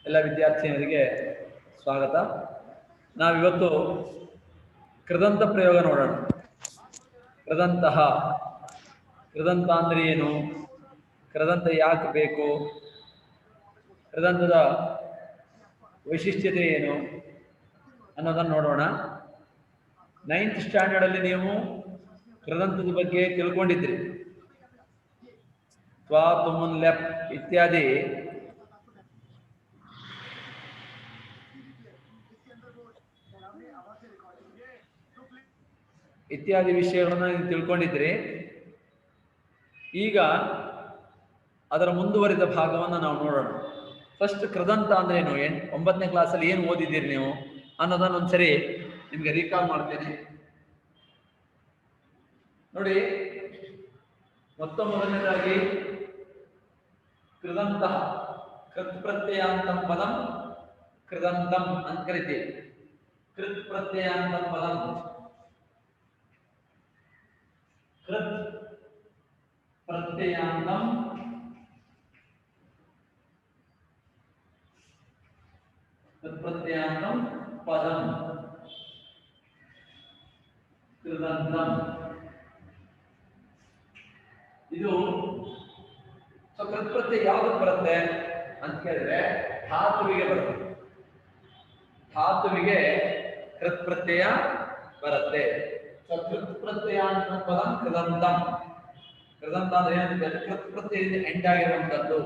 ಎಲ್ಲ ವಿದ್ಯಾರ್ಥಿನಿಯರಿಗೆ ಸ್ವಾಗತ. ನಾವಿವತ್ತು ಕೃದಂತ ಪ್ರಯೋಗ ನೋಡೋಣ. ಕೃದಂತಹ, ಕೃದಂತ ಅಂದ್ರೆ ಏನು, ಕೃದಂತ ಯಾಕೆ ಬೇಕು, ಕೃದಂತದ ವೈಶಿಷ್ಟ್ಯತೆ ಏನು ಅನ್ನೋದನ್ನು ನೋಡೋಣ. 9th ಸ್ಟ್ಯಾಂಡರ್ಡ್ ಅಲ್ಲಿ ನೀವು ಕೃದಂತದ ಬಗ್ಗೆ ತಿಳ್ಕೊಂಡಿದ್ರಿ. ತ್ವಾ, ತುಮನ್, ಲೆಪ್ ಇತ್ಯಾದಿ ಇತ್ಯಾದಿ ವಿಷಯಗಳನ್ನ ನೀವು ತಿಳ್ಕೊಂಡಿದ್ರಿ. ಈಗ ಅದರ ಮುಂದುವರಿದ ಭಾಗವನ್ನು ನಾವು ನೋಡೋಣ. ಫಸ್ಟ್ ಕೃದಂತ ಅಂದ್ರೆ ಏನು, 9ನೇ ಕ್ಲಾಸಲ್ಲಿ ಏನು ಓದಿದ್ದೀರಿ ನೀವು ಅನ್ನೋದನ್ನ ಒಂದ್ಸರಿ ನಿಮ್ಗೆ ರೀಕಾಲ್ ಮಾಡ್ತೇನೆ ನೋಡಿ. ಮೊದಲನೇದಾಗಿ ಕೃದಂತಹ, ಕೃತ್ ಪ್ರತ್ಯಯಾಂತಂ ಪದಂ ಕೃದಂತಂ ಅಂತ ಕರಿತೀವಿ. ಕೃತ್ ಪ್ರತ್ಯಯಾಂತಂ ಪದಂ, ಕೃತ್ ಪ್ರತ್ಯಯಾಂತಂ ಪ್ರತ್ಯಯಾಂತಂ ಪದಂ ಕೃದಂತಂ. ಇದು ಕೃತ್ಪ್ರತ್ಯಯ ಯಾವ್ದಕ್ಕೆ ಬರುತ್ತೆ ಅಂತ ಕೇಳಿದ್ರೆ ಧಾತುವಿಗೆ ಬರುತ್ತೆ. ಧಾತುವಿಗೆ ಕೃತ್ಪ್ರತ್ಯಯ ಬರುತ್ತೆ. ಕೃತ್ಪ್ರತ್ಯಯಾಂತ ಪದಂ ಕೃದಂತಂ. ಕೃದಂತ ಅಂದ್ರೆ ಏನಂತ, ಕೃತ್ಪ್ರತ್ಯಯದಿಂದ ಎಂಡ್ ಆಗಿರುವಂತದ್ದು.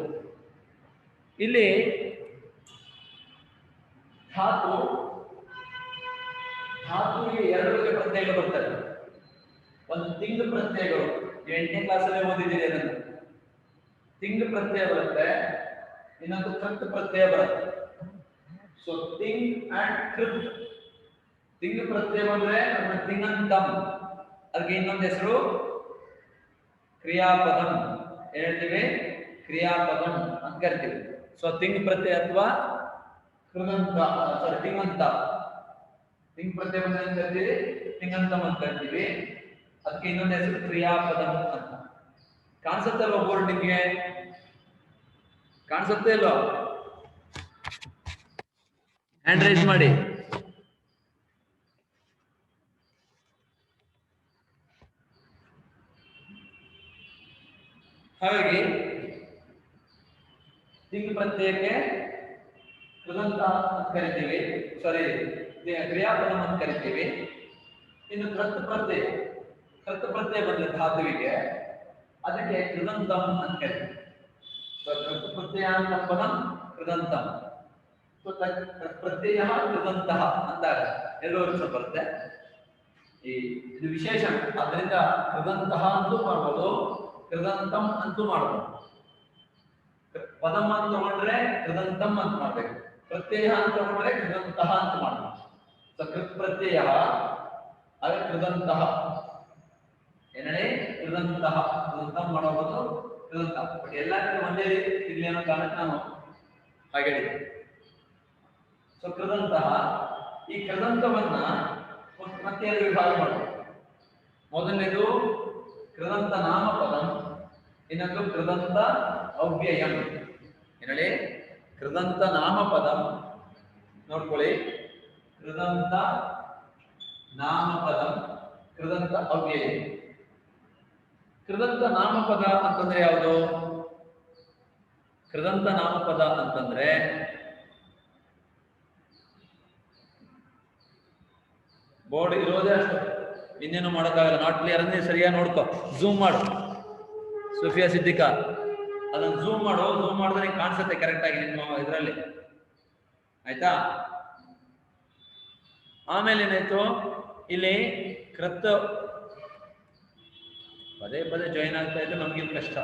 ಇಲ್ಲಿ ಧಾತುವಿಗೆ 2 ಬಗೆಯ ಪ್ರತ್ಯಯಗಳು ಬರ್ತವೆ. ಒಂದು ತಿಂಗ್ ಪ್ರತ್ಯಯಗಳು, 8ನೇ ಕ್ಲಾಸಲ್ಲೇ ಓದಿದ್ದೀರಿ ಅದನ್ನು. ತಿಂಗ್ ಪ್ರತ್ಯಯ ಬರುತ್ತೆ, ಇನ್ನೊಂದು ಕೃತ್ ಪ್ರತ್ಯಯ ಬರುತ್ತೆ. So thing and ಕೃತ್. ತಿಂಗ್ ಪ್ರತ್ಯಯ ಬಂದ್ರೆ ತಿಂಗಂತಂ, ಅದಕ್ಕೆ ಇನ್ನೊಂದು ಹೆಸರು ಕ್ರಿಯಾಪದಂ. ಹೇಳ್ತೀವಿ ಕ್ರಿಯಾಪದಂ ಅಂತ ಕರಿತೀವಿ. ಸೊ ತಿಂಗ್ ಪ್ರತ್ಯಯ ಅಥವಾ ಕೃದಂತ, ಸಾರಿ ತಿಂಗಂತ. ತಿಂಗ್ ಪ್ರತ್ಯಯ ಬಂದ್ರೆ ಅಂತ ಕರಿತೀವಿ, ತಿಂಗಂತಂ ಅಂತ ಕರಿತೀವಿ. ಅದಕ್ಕೆ ಇನ್ನೊಂದು ಹೆಸರು ಕ್ರಿಯಾಪದಂ ಅಂತ. ಕಾಣಿಸುತ್ತೆ ಅಲ್ವಾ ಬೋರ್ಡ್ ನಿಮ್ಗೆ? ಕಾಣಿಸುತ್ತೆ ಅಲ್ವಾ? ಹ್ಯಾಂಡ್ ರೈಸ್ ಮಾಡಿ. ಹಾಗಾಗಿ ತಿಂಗ್ ಪ್ರತ್ಯಯಕ್ಕೆ ಕೃದಂತ ಅಂತ ಕರಿತೀವಿ, ಸಾರಿ ಕ್ರಿಯಾಪದಂ ಅಂತ ಕರಿತೀವಿ. ಇನ್ನು ಕೃತ್ ಪ್ರತ್ಯಯ, ಕೃತ್ ಪ್ರತ್ಯಯ ಬಂದ್ರೆ ಧಾತುವಿಗೆ, ಅದಕ್ಕೆ ಕೃದಂತಂ ಅಂತ ಕರಿತೀವಿ. ಕೃತ್ ಪ್ರತ್ಯಯಾಂತ ಪದಂ ಕೃದಂತಂ. ಪ್ರತ್ಯಯ ಕೃದಂತಹ ಅಂದಾಗ ಎಲ್ಲರೂ ಸಹ ಬರುತ್ತೆ. ಇದು ವಿಶೇಷ. ಆದ್ದರಿಂದ ಕೃದಂತಹ ಅಂತೂ ಮಾಡ್ಬೋದು, ಕೃದಂತಂ ಅಂತೂ ಮಾಡ್ಬೋದು. ಪದಂ ಅಂತ ತಗೊಂಡ್ರೆ ಕೃದಂತಂ ಅಂತ ಮಾಡ್ಬೇಕು, ಪ್ರತ್ಯಯ ಅಂತ ತಗೊಂಡ್ರೆ ಕೃದಂತಹ ಅಂತ ಮಾಡ್ಬೇಕು. ಕೃತ್ ಪ್ರತ್ಯಯ ಆಗ ಕೃದಂತಹ, ಏನೇ ಕೃದಂತಹ, ಕೃದಂತಂ ಮಾಡೋದು ಕೃದಂತ. ಬಟ್ ಎಲ್ಲ ಒಂದೇ ರೀತಿ ಇರ್ಲಿ ಅನ್ನೋ ಕಾರಣಕ್ಕೆ ನಾನು ಹಾಗೆ ಹೇಳಿದ್ದೆ. ಸೊ ಕೃದಂತಹ, ಈ ಕೃದಂತವನ್ನ ಮತ್ತೆ 2 ವಿಭಾಗ ಮಾಡಬೇಕು. ಮೊದಲನೇದು ಕೃದಂತ ನಾಮಪದಂ, ಇನ್ನೊಂದು ಕೃದಂತ ಅವ್ಯಯಂ. ಏನೇಳಿ ಕೃದಂತ ನಾಮಪದಂ, ನೋಡ್ಕೊಳ್ಳಿ, ಕೃದಂತ ನಾಮಪದಂ, ಕೃದಂತ ಅವ್ಯಯಂ. ಕೃದಂತ ನಾಮಪದ ಅಂತಂದ್ರೆ ಯಾವುದು? ಕೃದಂತ ನಾಮಪದ ಅಂತಂದ್ರೆ ಬೋರ್ಡ್ ಇರೋದೇ ಅಷ್ಟು, ಇನ್ನೇನು ಮಾಡೋಕ್ಕಾಗಲ್ಲ. ನಾಟ್ ಕ್ಲಿಯರ್ ಅಂದ್ರೆ ಸರಿಯಾಗಿ ನೋಡ್ಕೊ, ಝೂಮ್ ಮಾಡು. ಸುಫಿಯಾ ಸಿದ್ದಿಕಾ, ಅದನ್ನು ಝೂಮ್ ಮಾಡು. ಝೂಮ್ ಮಾಡಿದ್ರೆ ಕಾಣಿಸುತ್ತೆ ಕರೆಕ್ಟ್ ಆಗಿ ನಿಮ್ಮ ಇದರಲ್ಲಿ, ಆಯ್ತಾ? ಆಮೇಲೆ ಏನಾಯ್ತು, ಇಲ್ಲಿ ಕೃತ್ ಪದೇ ಪದೇ ಜಾಯಿನ್ ಆಗ್ತಾ ಇದ್ದು ನಮ್ಗೆ ಕಷ್ಟ.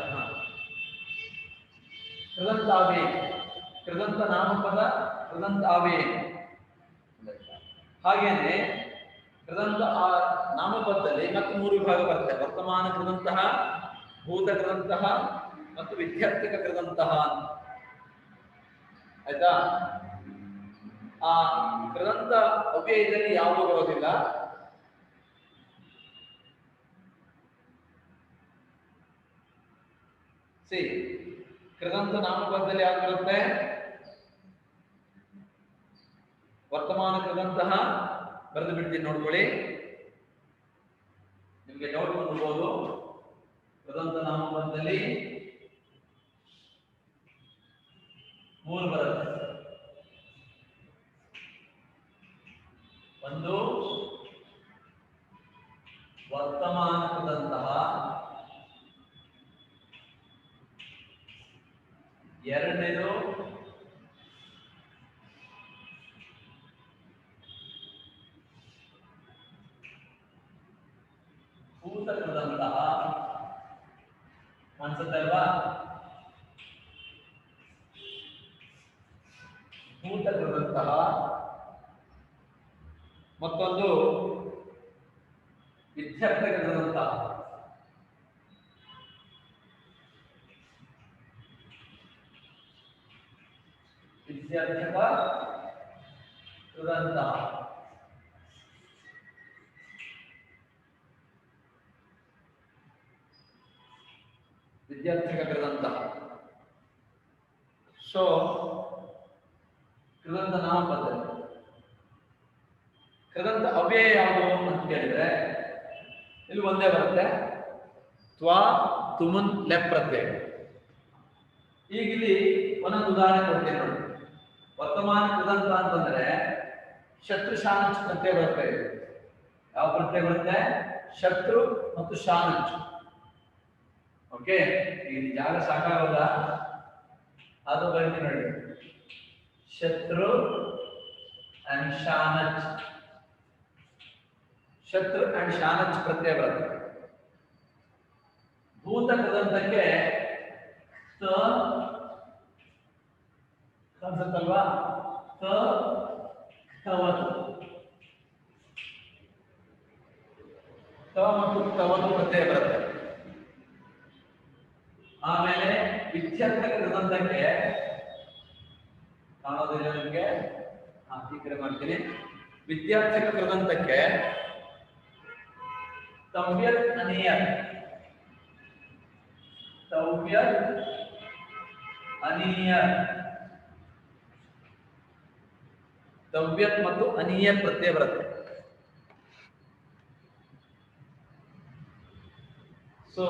ಕೃದಂತ ಅವ್ಯಯ, ಕೃದಂತ ನಾಮಪದ, ಕೃದಂತ ಅವ್ಯಯ. ಹಾಗೇನೆ ಕೃದಂತ ನಾಮಪದದಲ್ಲಿ ಮತ್ತೆ 3 ವಿಭಾಗ ಬರುತ್ತೆ. ವರ್ತಮಾನ ಕೃದಂತಹ, ಭೂತ ಕೃದಂತಹ ಮತ್ತು ವಿದ್ಯಾರ್ಥಿಕ ಕೃದಂತಹ. ಆಯ್ತಾ? ಆ ಕೃದಂತ ಅವ್ಯಯದಲ್ಲಿ ಯಾವುದು ಬರೋದಿಲ್ಲ. ಕೃದಂತ ನಾಮಪದದಲ್ಲಿ ಯಾವ್ದು ಬರುತ್ತೆ? ವರ್ತಮಾನ ಕೃದಂತಹ ಬರೆದು ಬಿಡ್ತೀನಿ ನೋಡ್ಕೊಳ್ಳಿ. ನಿಮಗೆ ಡೌಟ್ ಬಂದಿರ್ಬೋದು. ಕೃದಂತ ನಾಮಪದದಲ್ಲಿ 3 ಬರುತ್ತೆ. ಒಂದು ವರ್ತಮಾನ ಕೃದಂತಹ, ಎರಡನೇದು ಭೂತ ಕೃದಂತಹ. ಅನ್ಸುತ್ತಲ್ವಾ? ಭೂತ ಕೃದಂತಹ. ಮತ್ತೊಂದು ವಿದ್ಯಾರ್ಥಿ ಕೃದಂತಹ. ವಿದ್ಯಾರ್ಥಕ ಕೃದಂತಹ. ವಿದ್ಯಾರ್ಥಕ ಕೃದಂತಹ. ಸೊ ಕೃದಂತ ನಾಮಪದ್ಧತಿ. ಕೃದಂತ ಅವ್ಯಯ ಯಾವುದು ಅಂತ ಕೇಳಿದ್ರೆ ಇಲ್ಲಿ ಒಂದೇ ಬರುತ್ತೆ, ತ್ವಾ ತುಮುನ್ ಲೆಪ್ ಪ್ರತ್ಯಯ. ಈಗ ಇಲ್ಲಿ ಒಂದೊಂದು ಉದಾಹರಣೆ ಕೊಡ್ತೀನಿ ನೋಡಿ. ವರ್ತಮಾನ ಕೃದಂತ ಅಂತಂದ್ರೆ ಶತ್ರು ಶಾನಚ್ ಪ್ರತ್ಯಯ ಬರುತ್ತೆ. ಯಾವ ಪ್ರತ್ಯಯ ಬರುತ್ತೆ? ಶತ್ರು ಮತ್ತು ಶಾನಚ್. ಓಕೆ, ಈ ಜಾಗ ಸಾಕಾಗೋದ ಅದು ಬರೀತಿ ನೋಡಿ. ಶತ್ರು ಅಂಡ್ ಶಾನಚ್. ಶತ್ರು ಅಂಡ್ ಶಾನಚ್ ಪ್ರತ್ಯಯ ಬರುತ್ತೆ. ಭೂತ ಕೃದಂತಕ್ಕೆ ಅನ್ಸುತ್ತಲ್ವಾ? ಮತ್ತು ಕವತು ಪ್ರತ್ಯಯ ಬರುತ್ತೆ. ಆಮೇಲೆ ವಿದ್ಯಾರ್ಥಕ ಕೃದಂತಕ್ಕೆ ಕಾಣೋದಿಲ್ಲ ನಿಮಗೆ, ಈ ಕಡೆ ಮಾಡ್ತೀನಿ. ವಿದ್ಯಾರ್ಥಕ ಕೃದಂತಕ್ಕೆ ತವ್ಯತ್ ಅನಿಯತ್. ತವ್ಯತ್ ಅನಿಯತ್. ತವ್ಯತ್ ಮತ್ತು ಅನಿಯತ್ ಪ್ರತ್ಯಯ ಬರುತ್ತೆ. ಸೊ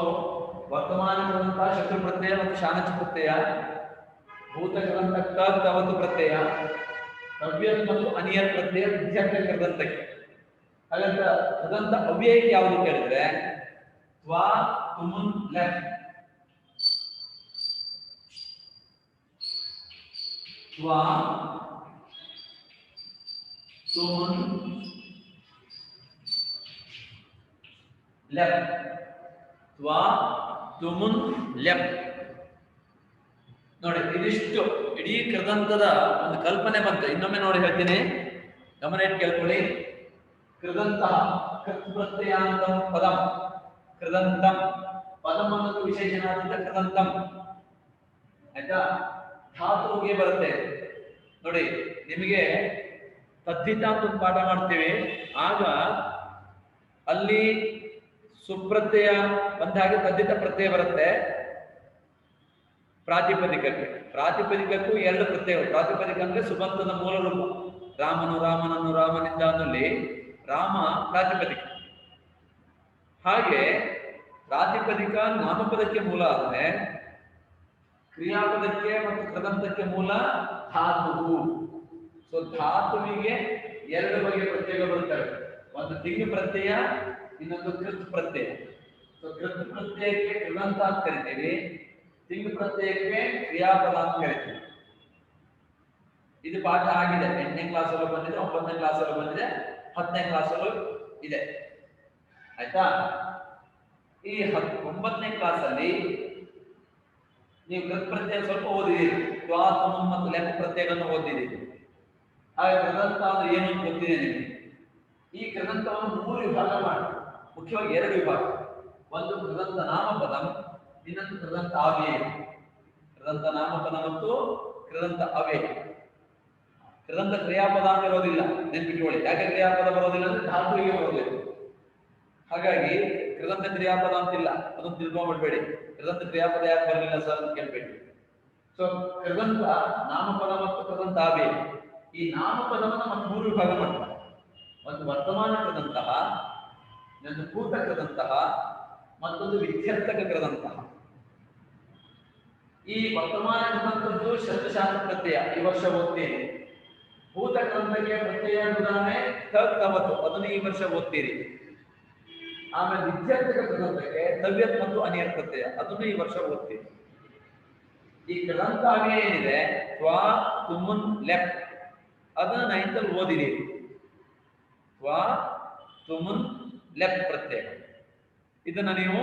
ವರ್ತಮಾನ ಕೃದಂತ ಶತ್ರು ಪ್ರತ್ಯಯ ಮತ್ತು ಶಾನಚ್ ಪ್ರತ್ಯಯ. ಭೂತ ಕೃದಂತ ಕವತು ಪ್ರತ್ಯಯ. ತವ್ಯತ್ ಮತ್ತು ಅನಿಯತ್ ಪ್ರತ್ಯಯ ವಿದ್ಯಾರ್ಥಿ ಕೃದಂತಕ್ಕೆ. ಹಾಗಂತ ಕೃದಂತ ಅವ್ಯಯಕ್ಕೆ ಯಾವುದು ಕೇಳಿದ್ರೆ ತ್ವಾ ತುಮುನ್ ಲೆಪ್. ತ್ವಾ ತುಮುನ್ ಲೆಪ್. ತ್ವಾ ತುಮುನ್ ಲೆಪ್. ನೋಡಿ, ಇದಿಷ್ಟು ಇಡೀ ಕೃದಂತದ ಒಂದು ಕಲ್ಪನೆ ಬಂತು. ಇನ್ನೊಮ್ಮೆ ನೋಡಿ ಹೇಳ್ತೀನಿ, ಗಮನ ಇಟ್ಟು ಕೇಳ್ಕೊಳ್ಳಿ. ಕೃದಂತಹ ಕೃತ್ ಪ್ರತ್ಯಯಾಂತಂ ಪದಂ. ಕೃದಂತಂ ಪದಂ ಅನ್ನೋದು ವಿಶೇಷಣಾಂತ ಕೃದಂತಂ. ಆಯ್ತಾ? ಧಾತುವಿಗೆ ಬರುತ್ತೆ ನೋಡಿ. ನಿಮಗೆ ತದ್ಧಿತ ಅಂತ ಒಂದು ಪಾಠ ಮಾಡ್ತೀವಿ, ಆಗ ಅಲ್ಲಿ ಸುಪ್ರತ್ಯಯ ಬಂದಾಗ ತದ್ಧಿತ ಪ್ರತ್ಯಯ ಬರುತ್ತೆ. ಪ್ರಾತಿಪದಿಕಕ್ಕೆ, ಪ್ರಾತಿಪದಿಕಕ್ಕೂ 2 ಪ್ರತ್ಯಯಗಳು. ಪ್ರಾತಿಪದಿಕ ಅಂದ್ರೆ ಸುಬಂತದ ಮೂಲ ರೂಪ. ರಾಮನು ರಾಮನನ್ನು ರಾಮನಿಂದ ಅನ್ನಲ್ಲಿ ರಾಮ ಪ್ರಾತಿಪದಿಕ. ಹಾಗೆ ಪ್ರಾತಿಪದಿಕ ನಾಮಪದಕ್ಕೆ ಮೂಲ ಆದ್ರೆ ಕ್ರಿಯಾಪದಕ್ಕೆ ಮತ್ತು ಕೃದಂತಕ್ಕೆ ಮೂಲ ಧಾತುವು. ಸೊ ಧಾತುವಿಗೆ 2 ಬಗೆಯ ಪ್ರತ್ಯಯಗಳು ಬರ್ತವೆ. ಒಂದು ತಿಂಗ್ ಪ್ರತ್ಯಯ, ಇನ್ನೊಂದು ಕೃತ್ ಪ್ರತ್ಯಯ. ಸೊ ಕೃತ್ ಪ್ರತ್ಯಯಕ್ಕೆ ಕೃದಂತ ಅಂತ ಕರಿತೀವಿ, ತಿಂಗ್ ಪ್ರತ್ಯಯಕ್ಕೆ ಕ್ರಿಯಾಪದ ಅಂತ ಕರಿತೀವಿ. ಇದು ಪಾಠ ಆಗಿದೆ. 8ನೇ ಕ್ಲಾಸಲ್ಲೂ ಬಂದಿದೆ, 9ನೇ ಕ್ಲಾಸಲ್ಲೂ ಬಂದಿದೆ, 10ನೇ ಕ್ಲಾಸಲ್ಲೂ ಇದೆ. ಆಯ್ತಾ? ಈ 9ನೇ ಕ್ಲಾಸಲ್ಲಿ ನೀವು ಕೃತ್ ಪ್ರತ್ಯಯ ಸ್ವಲ್ಪ ಓದಿದ್ದೀರಿ, ತ್ವಾ ತುಮುನ್ ಮತ್ತು ಲೆಪ್ ಪ್ರತ್ಯಯಗಳನ್ನು ಓದಿದ್ದೀರಿ. ಹಾಗೆ ಕೃದಂತ ಅಂದ್ರೆ ಏನು ಅಂತ ಗೊತ್ತಿದೆ ನಿಮಗೆ. ಈ ಕೃದಂತವನ್ನು 3 ವಿಭಾಗ ಮಾಡಿ, ಮುಖ್ಯವಾಗಿ 2 ವಿಭಾಗ. ಒಂದು ಕೃದಂತ ನಾಮಪದಂ, ಇನ್ನೊಂದು ಕೃದಂತ ಅವ್ಯಯ. ಕೃದಂತ ನಾಮಪದ ಮತ್ತು ಕೃದಂತ ಅವ್ಯಯ. ಕೃದಂತ ಕ್ರಿಯಾಪದ ಅಂತ ಇರೋದಿಲ್ಲ, ನೆನ್ಪಿಟ್ಕೊಳ್ಳಿ. ಯಾಕೆ ಕ್ರಿಯಾಪದ ಬರೋದಿಲ್ಲ ಅಂದ್ರೆ ಧಾತುವಿಗೆ ಬರೋದಿಲ್ಲ. ಹಾಗಾಗಿ ಕೃದಂತ ಕ್ರಿಯಾಪದ ಅಂತಿಲ್ಲ, ಅದನ್ನು ತಿಳ್ಕೊಂಡ್ಬಿಡ್ಬೇಡಿ. ಕೃದಂತ ಕ್ರಿಯಾಪದ ಯಾಕೆ ಬರಲಿಲ್ಲ ಸರ್ ಅಂತ ಕೇಳ್ಬೇಡಿ. ಸೊ ಕೃದಂತ ನಾಮಪದ ಮತ್ತು ಕೃದಂತ ಅವ್ಯಯ ಈ ನಾಮಪದವನ್ನು ಮತ್ತೆ 3 ವಿಭಾಗ ಮಾಡ್ತಾರೆ. ಒಂದು ವರ್ತಮಾನಕದಂತಹ, ಇನ್ನೊಂದು ಭೂತಕದಂತಹ, ಮತ್ತೊಂದು ವಿಧ್ಯರ್ಥಕದಂತಹ. ಈ ವರ್ತಮಾನಕದಂತದ್ದು ಶಬ್ದಶಾಸ್ತ್ರ ಪ್ರತ್ಯಯ ಈ ವರ್ಷ ಓದ್ತೀರಿ. ಭೂತಕದಂತಕ್ಕೆ ಪ್ರತ್ಯಯ ಉದಾಹರಣೆ ತವತ್ತು, ಅದನ್ನು ಈ ವರ್ಷ ಓದ್ತೀರಿ. ಆಮೇಲೆ ವಿದ್ಯಾರ್ಥಕ ಕೃದಂತಕ್ಕೆ ತವ್ಯತ್ ಮತ್ತು ಅನಿಯತ್ ಪ್ರತ್ಯಯ, ಅದನ್ನು ಈ ವರ್ಷ ಓದ್ತೀರಿ. ಈ ಕೃದಂತ ಏನಿದೆ ತ್ವಾ ತುಮುನ್ ಲೆಫ್ಟ್, ಅದನ್ನ 9th ಅಲ್ಲಿ ಓದಿದೀರಿ. ತ್ವಾ ತುಮುನ್ ಲೆಫ್ಟ್ ಪ್ರತ್ಯಯ, ಇದನ್ನ ನೀವು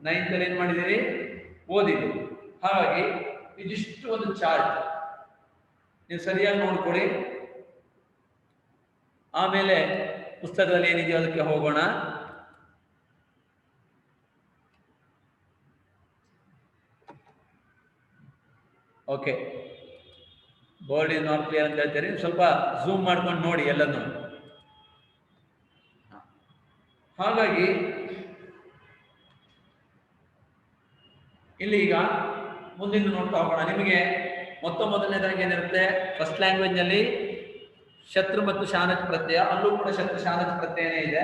9th ಅಲ್ಲಿ ಏನ್ ಮಾಡಿದಿರಿ, ಓದಿದ್ದೀರಿ. ಹಾಗಾಗಿ ಇದಿಷ್ಟು ಒಂದು ಚಾರ್ಟ್ ನೀವು ಸರಿಯಾಗಿ ನೋಡ್ಕೊಳ್ಳಿ. ಆಮೇಲೆ ಪುಸ್ತಕದಲ್ಲಿ ಏನಿದೆಯೋ ಅದಕ್ಕೆ ಹೋಗೋಣ. Okay, board is not clear ಅಂತ ಹೇಳ್ತೀರಿ, ಸ್ವಲ್ಪ ಝೂಮ್ ಮಾಡ್ಕೊಂಡು ನೋಡಿ ಎಲ್ಲನೂ. ಹಾಗಾಗಿ ಇಲ್ಲಿ ಈಗ ಮುಂದಿನ ನೋಡ್ತಾ ಹೋಗೋಣ. ನಿಮಗೆ ಮೊದಲನೇದಾಗಿ ಏನಿರುತ್ತೆ, ಫಸ್ಟ್ ಲ್ಯಾಂಗ್ವೇಜ್ ನಲ್ಲಿ ಶತ್ರು ಮತ್ತು ಶಾನಚ್ ಪ್ರತ್ಯಯ, ಅಲ್ಲೂ ಕೂಡ ಶತ್ರು ಶಾನಚ್ ಪ್ರತ್ಯಯನೇ ಇದೆ.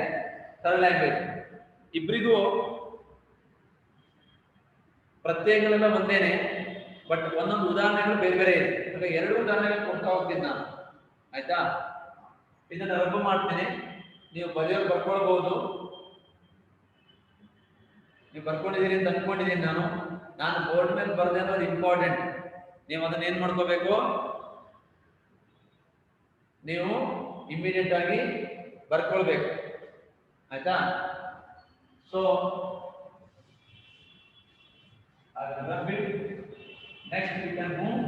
ಥರ್ಡ್ ಲ್ಯಾಂಗ್ವೇಜ್ ಇಬ್ಬರಿಗೂ ಪ್ರತ್ಯಯಗಳೆಲ್ಲ ಒಂದೇನೆ, ಬಟ್ ಒಂದೊಂದು ಉದಾಹರಣೆಗಳು ಬೇರೆ ಬೇರೆ ಇದೆ. ಇವಾಗ 2 ಉದಾಹರಣೆಗಳು ಕೊಡ್ತಾ ಹೋಗ್ತೀನಿ ನಾನು, ಆಯ್ತಾ? ಇದನ್ನ ರಬ್ಬು ಮಾಡ್ತೀನಿ, ನೀವು ಬರ್ಕೊಳ್ಬಹುದು. ನೀವು ಬರ್ಕೊಂಡಿದ್ದೀರಿ ಅಂತ ಅನ್ಕೊಂಡಿದ್ದೀನಿ ನಾನು ಬೋರ್ಡ್ ಮೇಲೆ ಬರದೆ ಅನ್ನೋದು ಇಂಪಾರ್ಟೆಂಟ್. ನೀವು ಅದನ್ನ ಏನ್ ಮಾಡ್ಕೋಬೇಕು, ನೀವು ಇಮಿಡಿಯೇಟ್ ಆಗಿ ಬರ್ಕೊಳ್ಬೇಕು, ಆಯ್ತಾ? So next we can move.